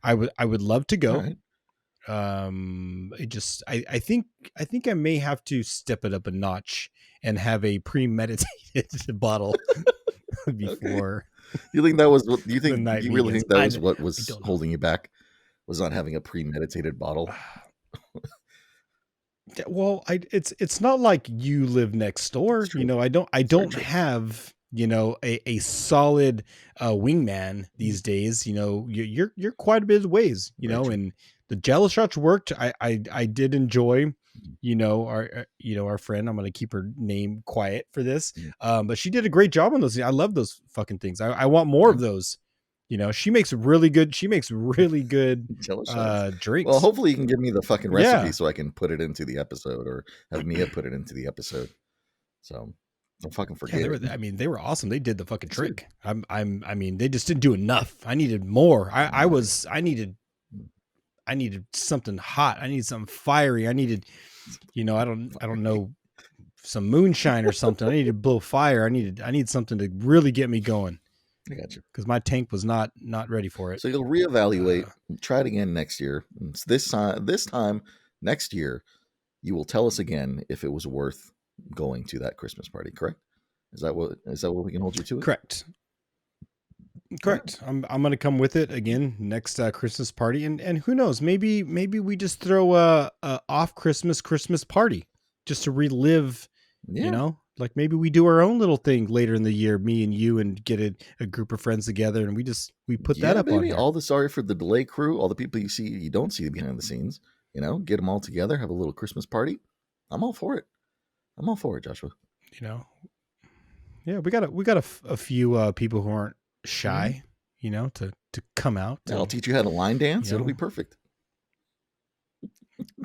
I would love to go. Right. I think I may have to step it up a notch and have a premeditated bottle before. You think that was what you think? You really think that was what was holding you back? Was not having a premeditated bottle? Well, it's not like you live next door. I don't have a solid wingman these days. You're quite a bit of ways. And the Jello shots worked. I did enjoy. Our friend. I'm going to keep her name quiet for this. But she did a great job on those. I love those fucking things. I want more of those. She makes really good drinks. Well, hopefully you can give me the fucking recipe so I can put it into the episode or have Mia put it into the episode. So don't fucking forget. They were awesome. They did the fucking trick. They just didn't do enough. I needed more. I needed something hot. I need something fiery. I needed, I don't know, some moonshine or something. I need to blow fire. I need something to really get me going. I got you. Because my tank was not ready for it. So you'll reevaluate, try it again next year. This time next year, you will tell us again if it was worth going to that Christmas party. Correct? Is that what we can hold you to? Correct. I'm gonna come with it again next Christmas party, and who knows, maybe we just throw a off Christmas party just to relive. Like maybe we do our own little thing later in the year, me and you, and get a group of friends together, and we put that up on here. All the Sorry for the Delay crew, all the people you don't see behind the scenes, get them all together, have a little Christmas party. I'm all for it. Joshua. Yeah, we got a few people who aren't shy, to come out. I'll teach you how to line dance. It'll be perfect.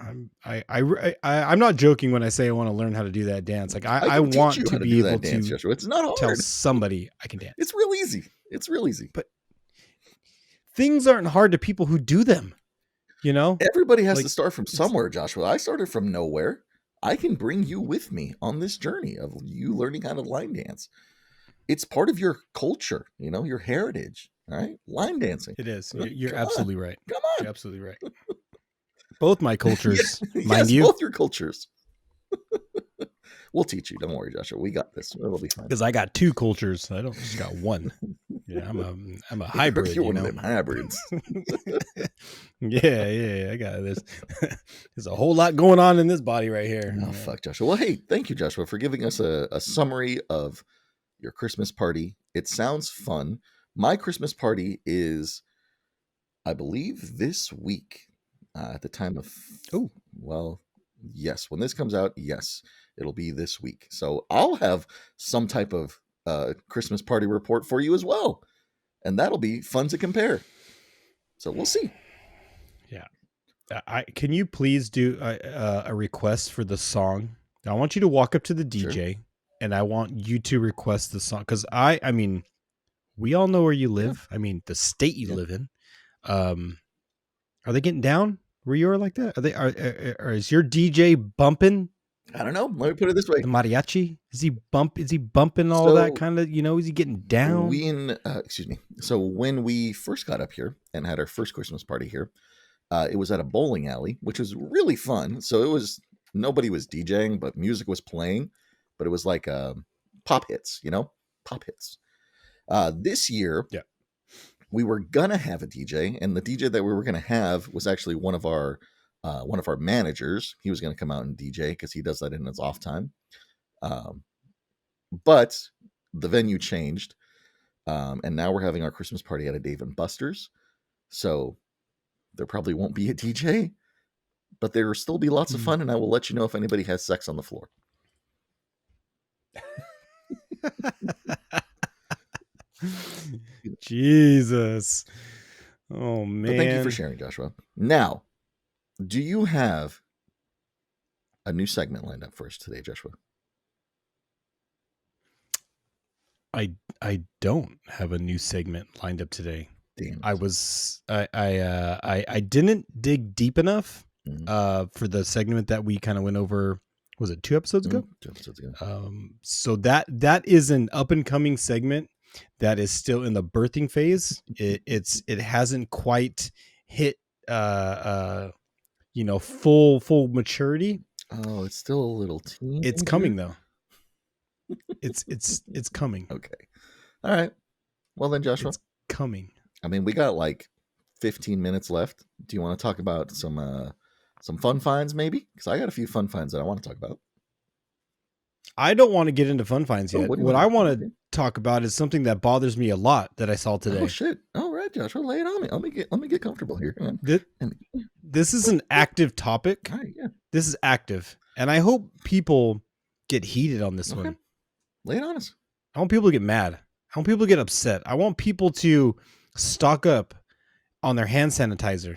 I'm not joking when I say I want to learn how to do that dance. Like I want to be able to dance, Joshua. It's not hard. Tell somebody I can dance. It's real easy. But things aren't hard to people who do them. Everybody has to start from somewhere, Joshua. I started from nowhere. I can bring you with me on this journey of you learning how to line dance. It's part of your culture, your heritage. All right, line dancing. It is. You're absolutely right. Come on, you're absolutely right. Both my cultures, mind you. Both your cultures. We'll teach you. Don't worry, Joshua. We got this. It'll be fine. Because I got two cultures. I don't just got one. Yeah, I'm a hybrid. You're one of them hybrids. Yeah. I got this. There's a whole lot going on in this body right here. Oh, fuck, Joshua. Well, hey, thank you, Joshua, for giving us a summary of your Christmas party. It sounds fun. My Christmas party is, I believe, this week. At the time of, yes, when this comes out, yes, it'll be this week. So I'll have some type of Christmas party report for you as well. And that'll be fun to compare. So we'll see. Yeah. Can you please do a request for the song? I want you to walk up to the DJ and I want you to request the song. Because I mean, we all know where you live. Yeah. I mean, the state you live in. Are they getting down where you are like that? Are is your DJ bumping? I don't know. Let me put it this way: the mariachi, is he bumping all that kind of? Is he getting down? So when we first got up here and had our first Christmas party here, it was at a bowling alley, which was really fun. So nobody was DJing, but music was playing. But it was like pop hits, pop hits. This year, we were gonna have a DJ, and the DJ that we were gonna have was actually one of our managers. He was gonna come out and DJ because he does that in his off time. But the venue changed, and now we're having our Christmas party at a Dave and Buster's. So there probably won't be a DJ, but there will still be lots of fun, and I will let you know if anybody has sex on the floor. Jesus. Oh, man. But thank you for sharing, Joshua. Now, do you have a new segment lined up for us today, Joshua? I don't have a new segment lined up today. Damn. I didn't dig deep enough for the segment that we kind of went over. Was it 2 episodes ago? 2 episodes ago. So that is an up and coming segment that is still in the birthing phase. It hasn't quite hit full maturity. Oh, it's still a little teeny. It's coming though. It's coming. Okay. All right. Well then, Joshua. It's coming. I mean, we got like 15 minutes left. Do you want to talk about some fun finds maybe? Because I got a few fun finds that I want to talk about. I don't want to get into fun finds yet. What I want to talk about is something that bothers me a lot that I saw today. Oh shit! All right, Joshua, lay it on me. Let me get comfortable here. This is an active topic. All right, yeah. This is active, and I hope people get heated on this one. Lay it on us. I want people to get mad. I want people to get upset. I want people to stock up on their hand sanitizer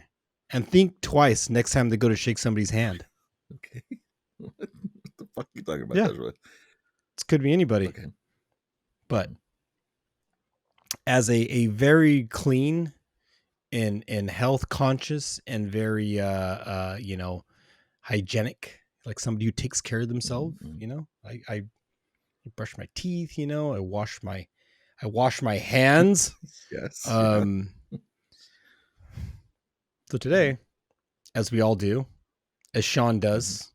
and think twice next time they go to shake somebody's hand. Okay. What the fuck are you talking about, Joshua? This could be anybody. Okay. But as a very clean and health conscious and very you know, hygienic, like somebody who takes care of themselves. Mhm. You know, I brush my teeth, you know, I wash my hands. Yes. Yeah. So today, as we all do, as Sean does,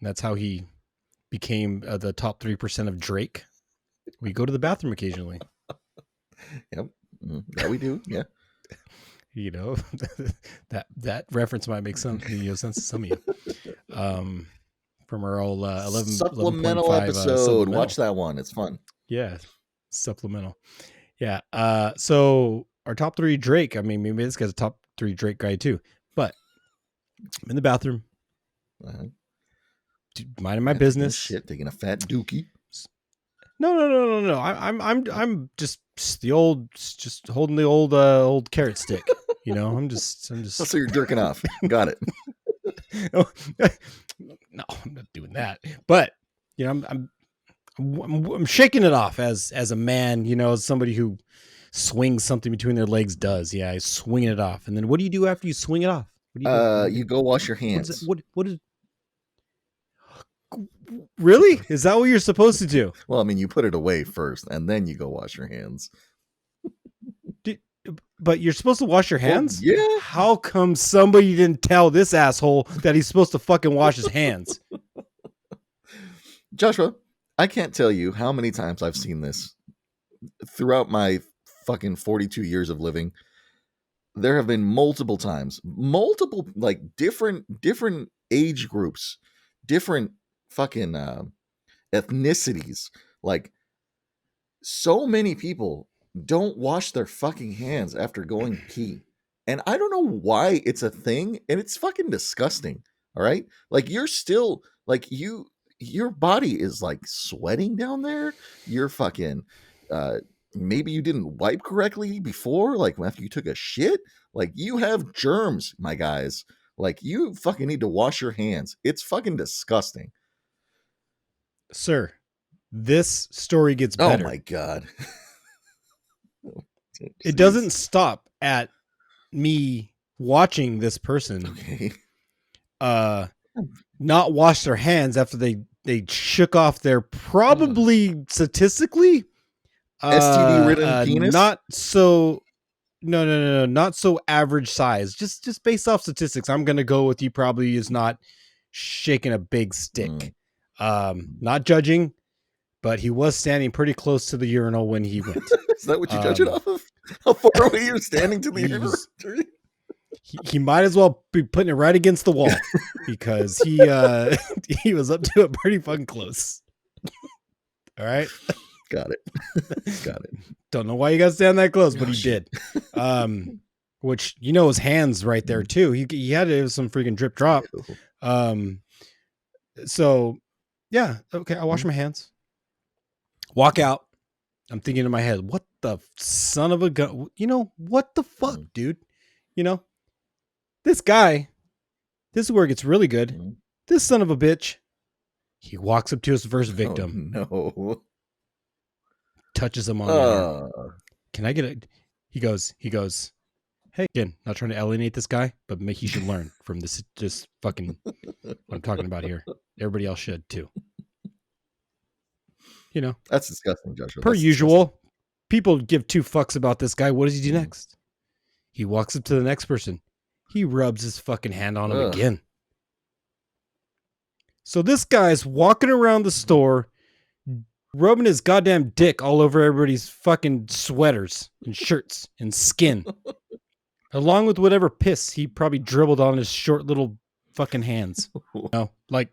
and that's how he became the top 3% of Drake. We go to the bathroom occasionally. Yep. Yeah, we do. Yeah. You know, that reference might make some sense to some of you. From our old 11.5 episode. supplemental. Watch that one. It's fun. Yeah, supplemental. Yeah. So our top 3 Drake. I mean, maybe this guy's a top 3 Drake guy too. But I'm in the bathroom, minding my business. Shit, taking a fat dookie. No. I'm just just holding the old carrot stick. You know, I'm just. So you're jerking off. Got it. No, I'm not doing that. But you know, I'm shaking it off as a man. You know, as somebody who swings something between their legs does. Yeah, I swing it off. And then what do you do after you swing it off? What do you do? You go wash your hands. What is? Really? Is that what you're supposed to do? Well, I mean, you put it away first, and then you go wash your hands. But you're supposed to wash your hands? Well, yeah. How come somebody didn't tell this asshole that he's supposed to fucking wash his hands? Joshua, I can't tell you how many times I've seen this throughout my fucking 42 years of living. There have been multiple times, like different age groups, different fucking ethnicities. Like, so many people don't wash their fucking hands after going pee. And I don't know why it's a thing, and it's fucking disgusting. All right? Like, you're still like your body is like sweating down there. You're fucking maybe you didn't wipe correctly before, like after you took a shit. Like, you have germs, my guys. Like, you fucking need to wash your hands. It's fucking disgusting. Sir, this story gets better. Oh my God. It doesn't stop at me watching this person not wash their hands after they shook off their probably statistically STD ridden penis. Not so not so average size. Just based off statistics, I'm gonna go with you probably is not shaking a big stick. Not judging, but he was standing pretty close to the urinal when he went. Is that what you judge it off of? How far away you're standing to the urinal? He might as well be putting it right against the wall because he was up to it pretty fucking close. All right. Got it. Don't know why you got to stand that close, but he did. Which, you know, his hands right there too. He had it was some freaking drip drop. So yeah. Okay. I wash my hands. Walk out. I'm thinking in my head, what the son of a gun? You know, what the fuck, dude? You know, this guy, this is where it gets really good. This son of a bitch, he walks up to his first victim. Oh, no. Touches him on the arm. Can I get it? He goes, hey, again, not trying to alienate this guy, but he should learn from this, just fucking what I'm talking about here. Everybody else should too. You know, that's disgusting, Joshua. Per usual, people give 2 fucks about this guy. What does he do next? He walks up to the next person. He rubs his fucking hand on him again. So this guy's walking around the store, rubbing his goddamn dick all over everybody's fucking sweaters and shirts and skin, along with whatever piss he probably dribbled on his short little fucking hands. You know, like,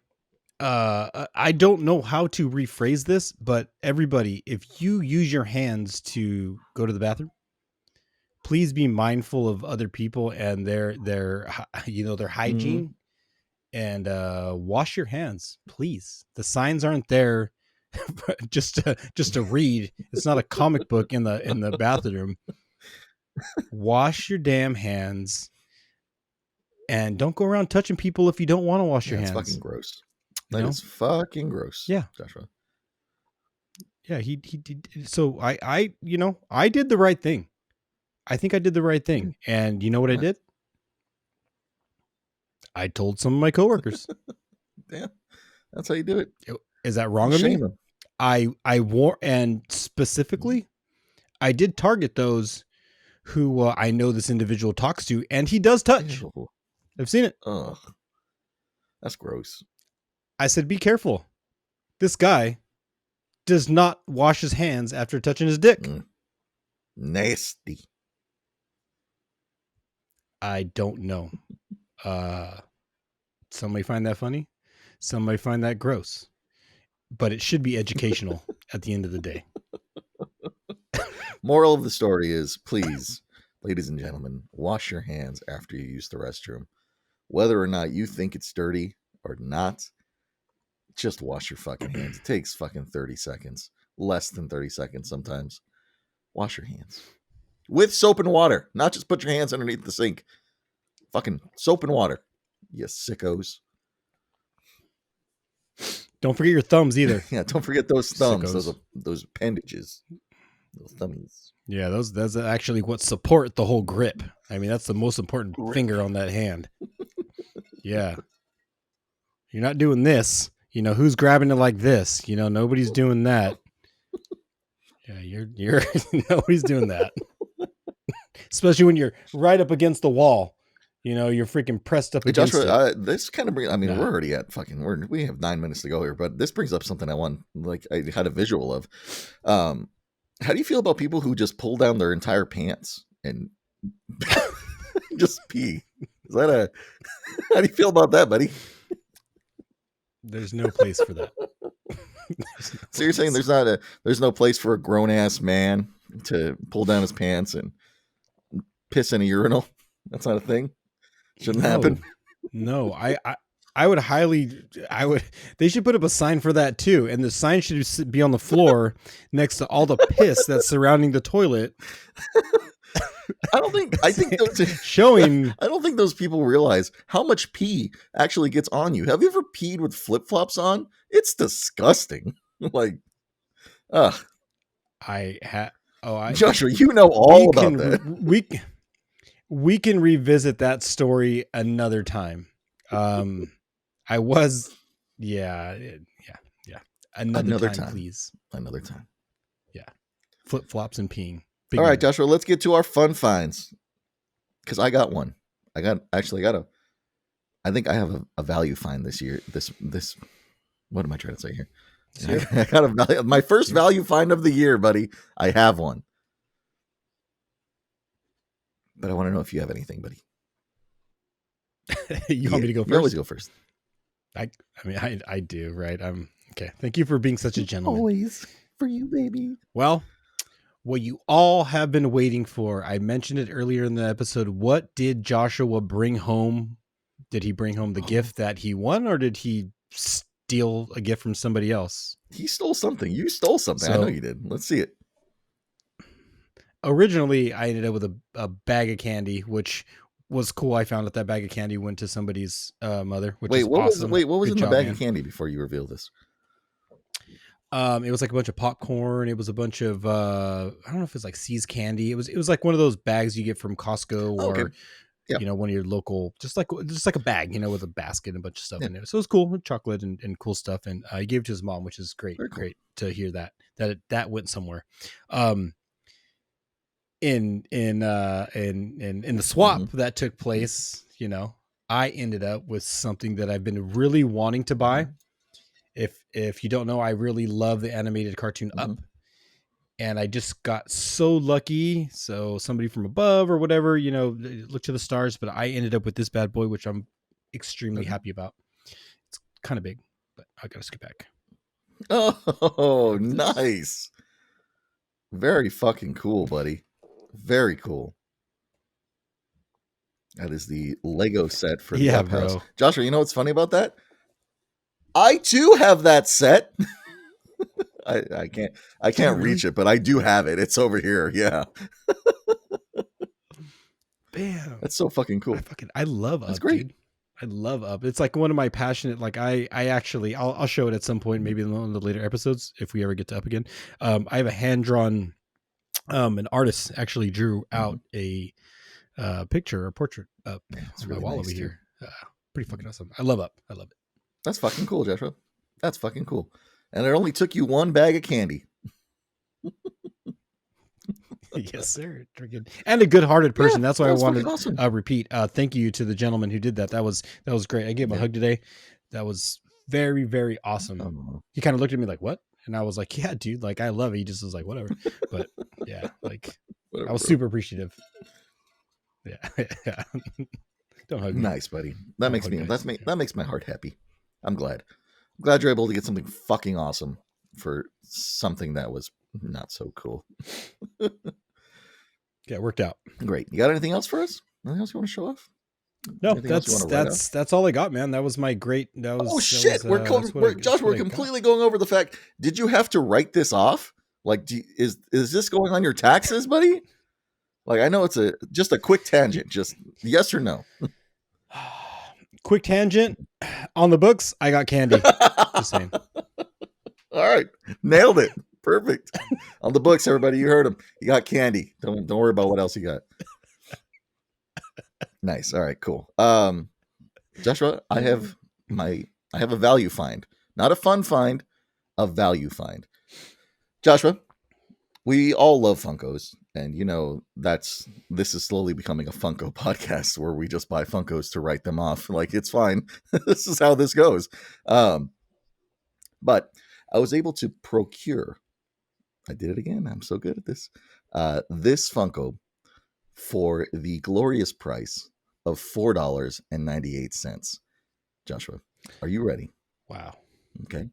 I don't know how to rephrase this, but everybody, if you use your hands to go to the bathroom, please be mindful of other people and their hygiene, and wash your hands, please. The signs aren't there just to read. It's not a comic book in the bathroom. Wash your damn hands, and don't go around touching people if you don't want to wash your hands. It's fucking gross. That is fucking gross. Yeah, Joshua. Yeah, he did. So I did the right thing. I think I did the right thing. And you know what I did? I told some of my coworkers. Yeah, that's how you do it. Is that wrong of me? Shame them. I wore, and specifically, I did target those who I know this individual talks to, and he does touch. Ew. I've seen it. Ugh, that's gross. I said, be careful. This guy does not wash his hands after touching his dick. Nasty. I don't know. Some may find that funny. Some may find that gross. But it should be educational at the end of the day. Moral of the story is, please, ladies and gentlemen, wash your hands after you use the restroom. Whether or not you think it's dirty or not, just wash your fucking hands. It takes fucking 30 seconds. Less than 30 seconds sometimes. Wash your hands. With soap and water. Not just put your hands underneath the sink. Fucking soap and water. You sickos. Don't forget your thumbs either. Yeah, don't forget those thumbs. Sickos. Those appendages. Those thummies. Yeah, that's actually what support the whole grip. I mean, that's the most important finger on that hand. Yeah. You're not doing this. You know, who's grabbing it like this? You know, nobody's doing that. Yeah, you're nobody's doing that. Especially when you're right up against the wall. You know, you're freaking pressed up against Joshua, it. this kind of brings, I mean, we're already at fucking, we have 9 minutes to go here, but this brings up something I had a visual of. How do you feel about people who just pull down their entire pants and just pee? Is that how do you feel about that, buddy? There's no place for that. So you're saying there's no place for a grown ass man to pull down his pants and piss in a urinal? That's not a thing. Shouldn't happen. No, I would they should put up a sign for that too. And the sign should be on the floor next to all the piss that's surrounding the toilet. I think those, showing. I don't think those people realize how much pee actually gets on you. Have you ever peed with flip flops on? It's disgusting. Like, ugh. Joshua, you know all about that. We can revisit that story another time. Another time, please. Another time. Yeah. Flip flops and peeing. All right, Joshua, let's get to our fun finds. Because I got one. I think I have a value find this year. This what am I trying to say here? I got my first value find of the year, buddy. I have one. But I want to know if you have anything, buddy. You want me to go first? You always go first. I do, right? Okay. Thank you for being such a gentleman. Always for you, baby. Well, what you all have been waiting for. I mentioned it earlier in the episode. What did Joshua bring home? Did he bring home the gift that he won, or did he steal a gift from somebody else? He stole something. You stole something. I know you did. Let's see it. Originally, I ended up with a bag of candy, which was cool. I found out that bag of candy went to somebody's mother, which is awesome. What was in the bag of candy before you reveal this? It was like a bunch of popcorn. It was a bunch of I don't know if it's like Tease candy. It was like one of those bags you get from Costco or one of your local, just like a bag, with a basket and a bunch of stuff in there. So it was cool, with chocolate and cool stuff. And he gave it to his mom, which is great. Cool. Great to hear that went somewhere. In the swap that took place, I ended up with something that I've been really wanting to buy. If you don't know, I really love the animated cartoon Up, and I just got so lucky. So somebody from above or whatever, look to the stars, but I ended up with this bad boy, which I'm extremely happy about. It's kind of big, but I gotta skip back. Oh, nice. Very fucking cool, buddy. Very cool. That is the Lego set for the Up House. Joshua, you know what's funny about that? I too have that set. I can't reach it, but I do have it. It's over here. Yeah. Bam. That's so fucking cool. I love Up. That's great. Dude. I love Up. It's like one of my passionate, like I actually, I'll show it at some point, maybe in one of the later episodes, if we ever get to Up again. I have a hand-drawn An artist actually drew out a picture or portrait up It's on really my wall nice, over too. here. Pretty fucking awesome. I love it. That's fucking cool, Joshua. That's fucking cool. And it only took you one bag of candy. Yes, sir. Drinking. And a good-hearted person. Yeah, That's why I that's wanted fucking awesome. to repeat. Thank you to the gentleman who did that. That was great. I gave him a hug today. That was very, very awesome. Oh. He kind of looked at me like, "What?" And I was like, "Yeah, dude. Like, I love it." He just was like, "Whatever." But yeah, like, Whatever, I was bro. super appreciative. Yeah, yeah. Don't hug me. Nice, buddy. That Don't makes hug me guys. that makes my heart happy. I'm glad. I'm glad you're able to get something fucking awesome for something that was not so cool. Yeah, it worked out. Great. You got anything else for us? Anything else you want to show off? No, Anything else you wanna write off? that's all I got, man. That was my great. Oh shit! Joshua, We're completely going over the fact. Did you have to write this off? Like, is this going on your taxes, buddy? Like, I know it's just a quick tangent. Just yes or no. Quick tangent on the books. I got candy. Just saying. All right, nailed it. Perfect. On the books, everybody, you heard him. You got candy. Don't worry about what else you got. Nice. All right, cool. Joshua, I have a value find, not a fun find, a value find. Joshua, we all love Funkos, and you know this is slowly becoming a Funko podcast where we just buy Funkos to write them off. Like, it's fine. This is how this goes. But I was able to procure. I did it again. I'm so good at this. This Funko for the glorious price of $4.98. Joshua, are you ready? Wow. Okay.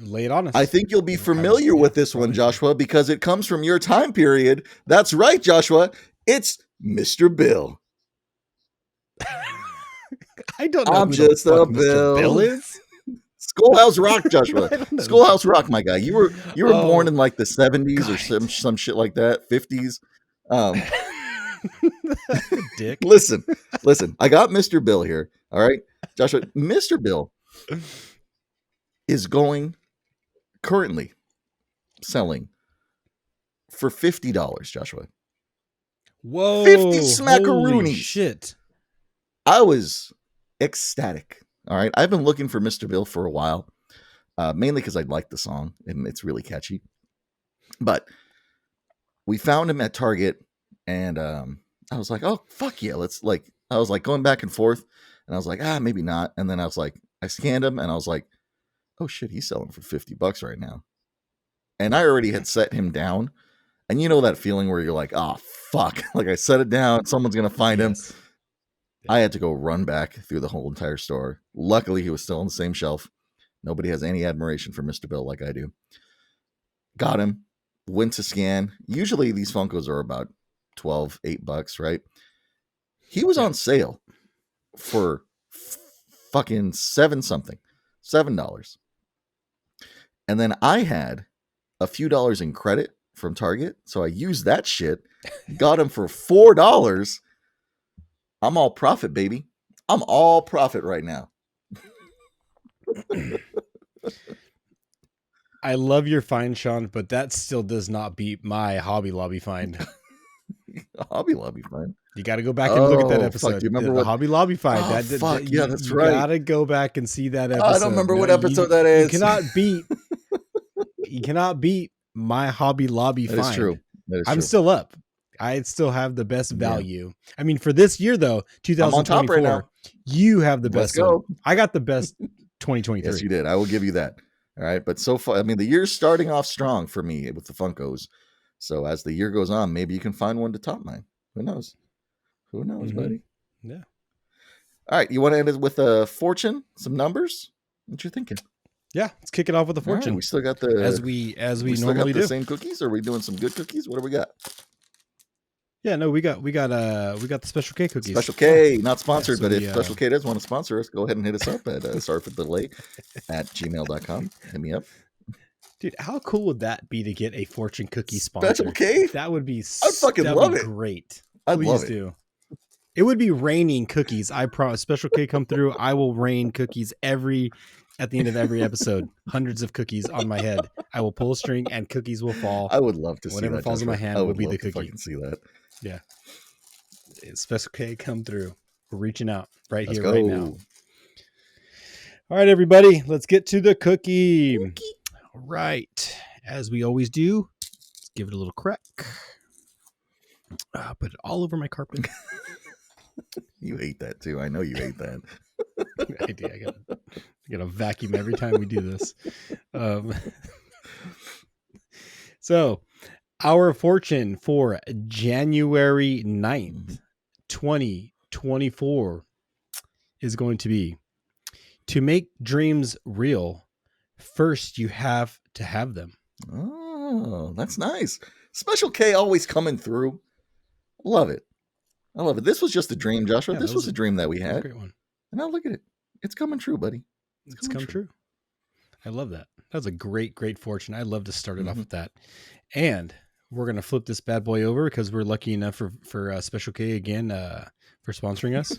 Lay it on us. I think you'll be familiar with this one, Joshua, because it comes from your time period. That's right, Joshua. It's Mr. Bill. I don't know. I'm who just the fuck a Mr. Bill Bill. is. Schoolhouse Rock, Joshua. Schoolhouse Rock, my guy. You were born in like the 70s or some shit like that, 50s. Dick. Listen. I got Mr. Bill here. All right, Joshua. Mr. Bill is currently selling for $50, Joshua. Whoa. 50 smackaroonies. Holy shit. I was ecstatic. All right. I've been looking for Mr. Bill for a while, mainly because I like the song and it's really catchy. But we found him at Target, and I was like, oh, fuck yeah. I was like going back and forth, and I was like, maybe not. And then I was like, I scanned him, and I was like, oh shit, he's selling for $50 right now. And I already had set him down. And you know that feeling where you're like, oh, fuck. Like, I set it down. Someone's going to find him. I had to go run back through the whole entire store. Luckily, he was still on the same shelf. Nobody has any admiration for Mr. Bill like I do. Got him. Went to scan. Usually these Funkos are about $8, right? He was on sale for fucking $7. And then I had a few dollars in credit from Target, so I used that shit. Got him for $4. I'm all profit, baby. I'm all profit right now. I love your find, Sean, but that still does not beat my Hobby Lobby find. Hobby Lobby find. You got to go back and look at that episode. Fuck, do you remember the what Hobby Lobby find? Yeah, that's right. You got to go back and see that episode. I don't remember what episode that is. You cannot beat my Hobby Lobby find. That is true. I'm still up. I still have the best value. Yeah. I mean, for this year though, 2024, right, you have the best. I got the best 2023. Yes, you did. I will give you that. All right. But so far, I mean, the year's starting off strong for me with the Funkos. So as the year goes on, maybe you can find one to top mine. Who knows? Who knows, buddy? Yeah. All right. You want to end it with a fortune? Some numbers? What you thinking? Yeah. Let's kick it off with a fortune. Right, we still got the as we normally do. Same cookies? Or are we doing some good cookies? What do we got? Yeah, no, we got the Special K cookies. Special K, not sponsored, yeah, so but if Special K does want to sponsor us, go ahead and hit us up at sorry for the delay at gmail.com. Hit me up. Dude, how cool would that be to get a fortune cookie sponsor? Special K? That would be I'd fucking love it. Great. I'd Please love it. do. It would be raining cookies. I promise. Special K come through. I will rain cookies at the end of every episode. Hundreds of cookies on my head. I will pull a string and cookies will fall. I would love to see Whatever that. falls in my hand will be the cookie. Fucking see that. Yeah. Special K come through. We're reaching out right Let's here, go. right now. All right, everybody. Let's get to the cookie. All right. As we always do, let's give it a little crack. Put it all over my carpet. You hate that too. I know you hate that. I do. I gotta vacuum every time we do this. So our fortune for January 9th, 2024 is going to be: to make dreams real, first you have to have them. Oh, that's nice. Special K always coming through. Love it. I love it. This was just a dream, Joshua. Yeah, this was a dream that we had. Great one. And now look at it. It's coming true, buddy. It's come true. I love that. That was a great fortune. I love to start it off with that. And we're going to flip this bad boy over because we're lucky enough for Special K again for sponsoring us.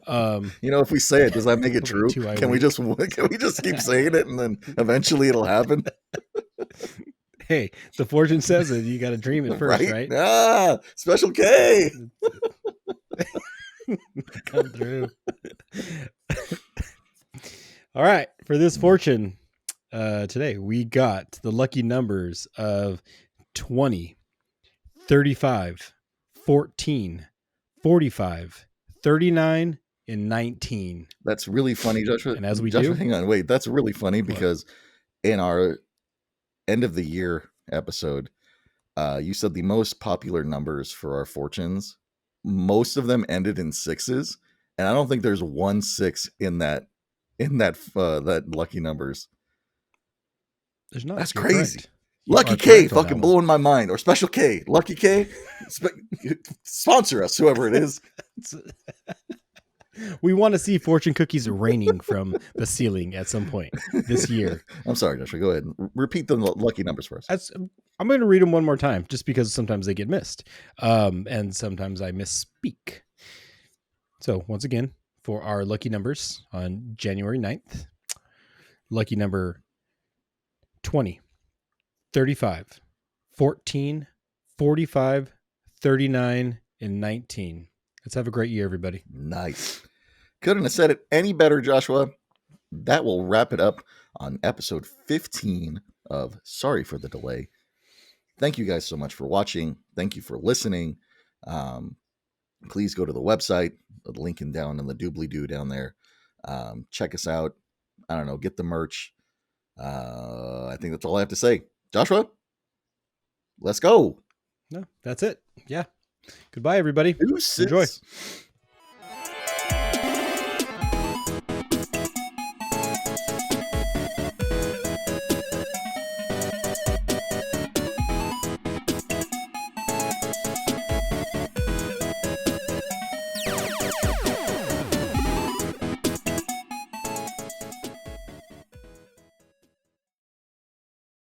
If we say it, does that make it true? Can we just keep saying it and then eventually it'll happen? Hey, the fortune says it. You got to dream it first, right? Ah, Special K. Come through. All right. For this fortune today, we got the lucky numbers of 20, 35, 14, 45, 39, and 19. That's really funny, Joshua. And as we Joshua, do, hang on, wait. That's really funny because in our end of the year episode, you said the most popular numbers for our fortunes, most of them ended in sixes, and I don't think there's 1 6 in that lucky numbers. There's not. That's crazy. Correct. Lucky K fucking blowing my mind, or Special K, Lucky K, sponsor us, whoever it is. We want to see fortune cookies raining from the ceiling at some point this year. I'm sorry, Joshua. Go ahead and repeat the lucky numbers for us. I'm going to read them one more time just because sometimes they get missed. And sometimes I misspeak. So once again, for our lucky numbers on January 9th, lucky number 20, 35, 14, 45, 39, and 19. Let's have a great year, everybody. Nice. Couldn't have said it any better, Joshua. That will wrap it up on episode 15 of Sorry for the Delay. Thank you guys so much for watching. Thank you for listening. Please go to the website, the link down in the doobly-doo down there. Check us out. I don't know, get the merch. I think that's all I have to say. Joshua, let's go. No, that's it. Yeah. Goodbye, everybody. Deuces. Enjoy.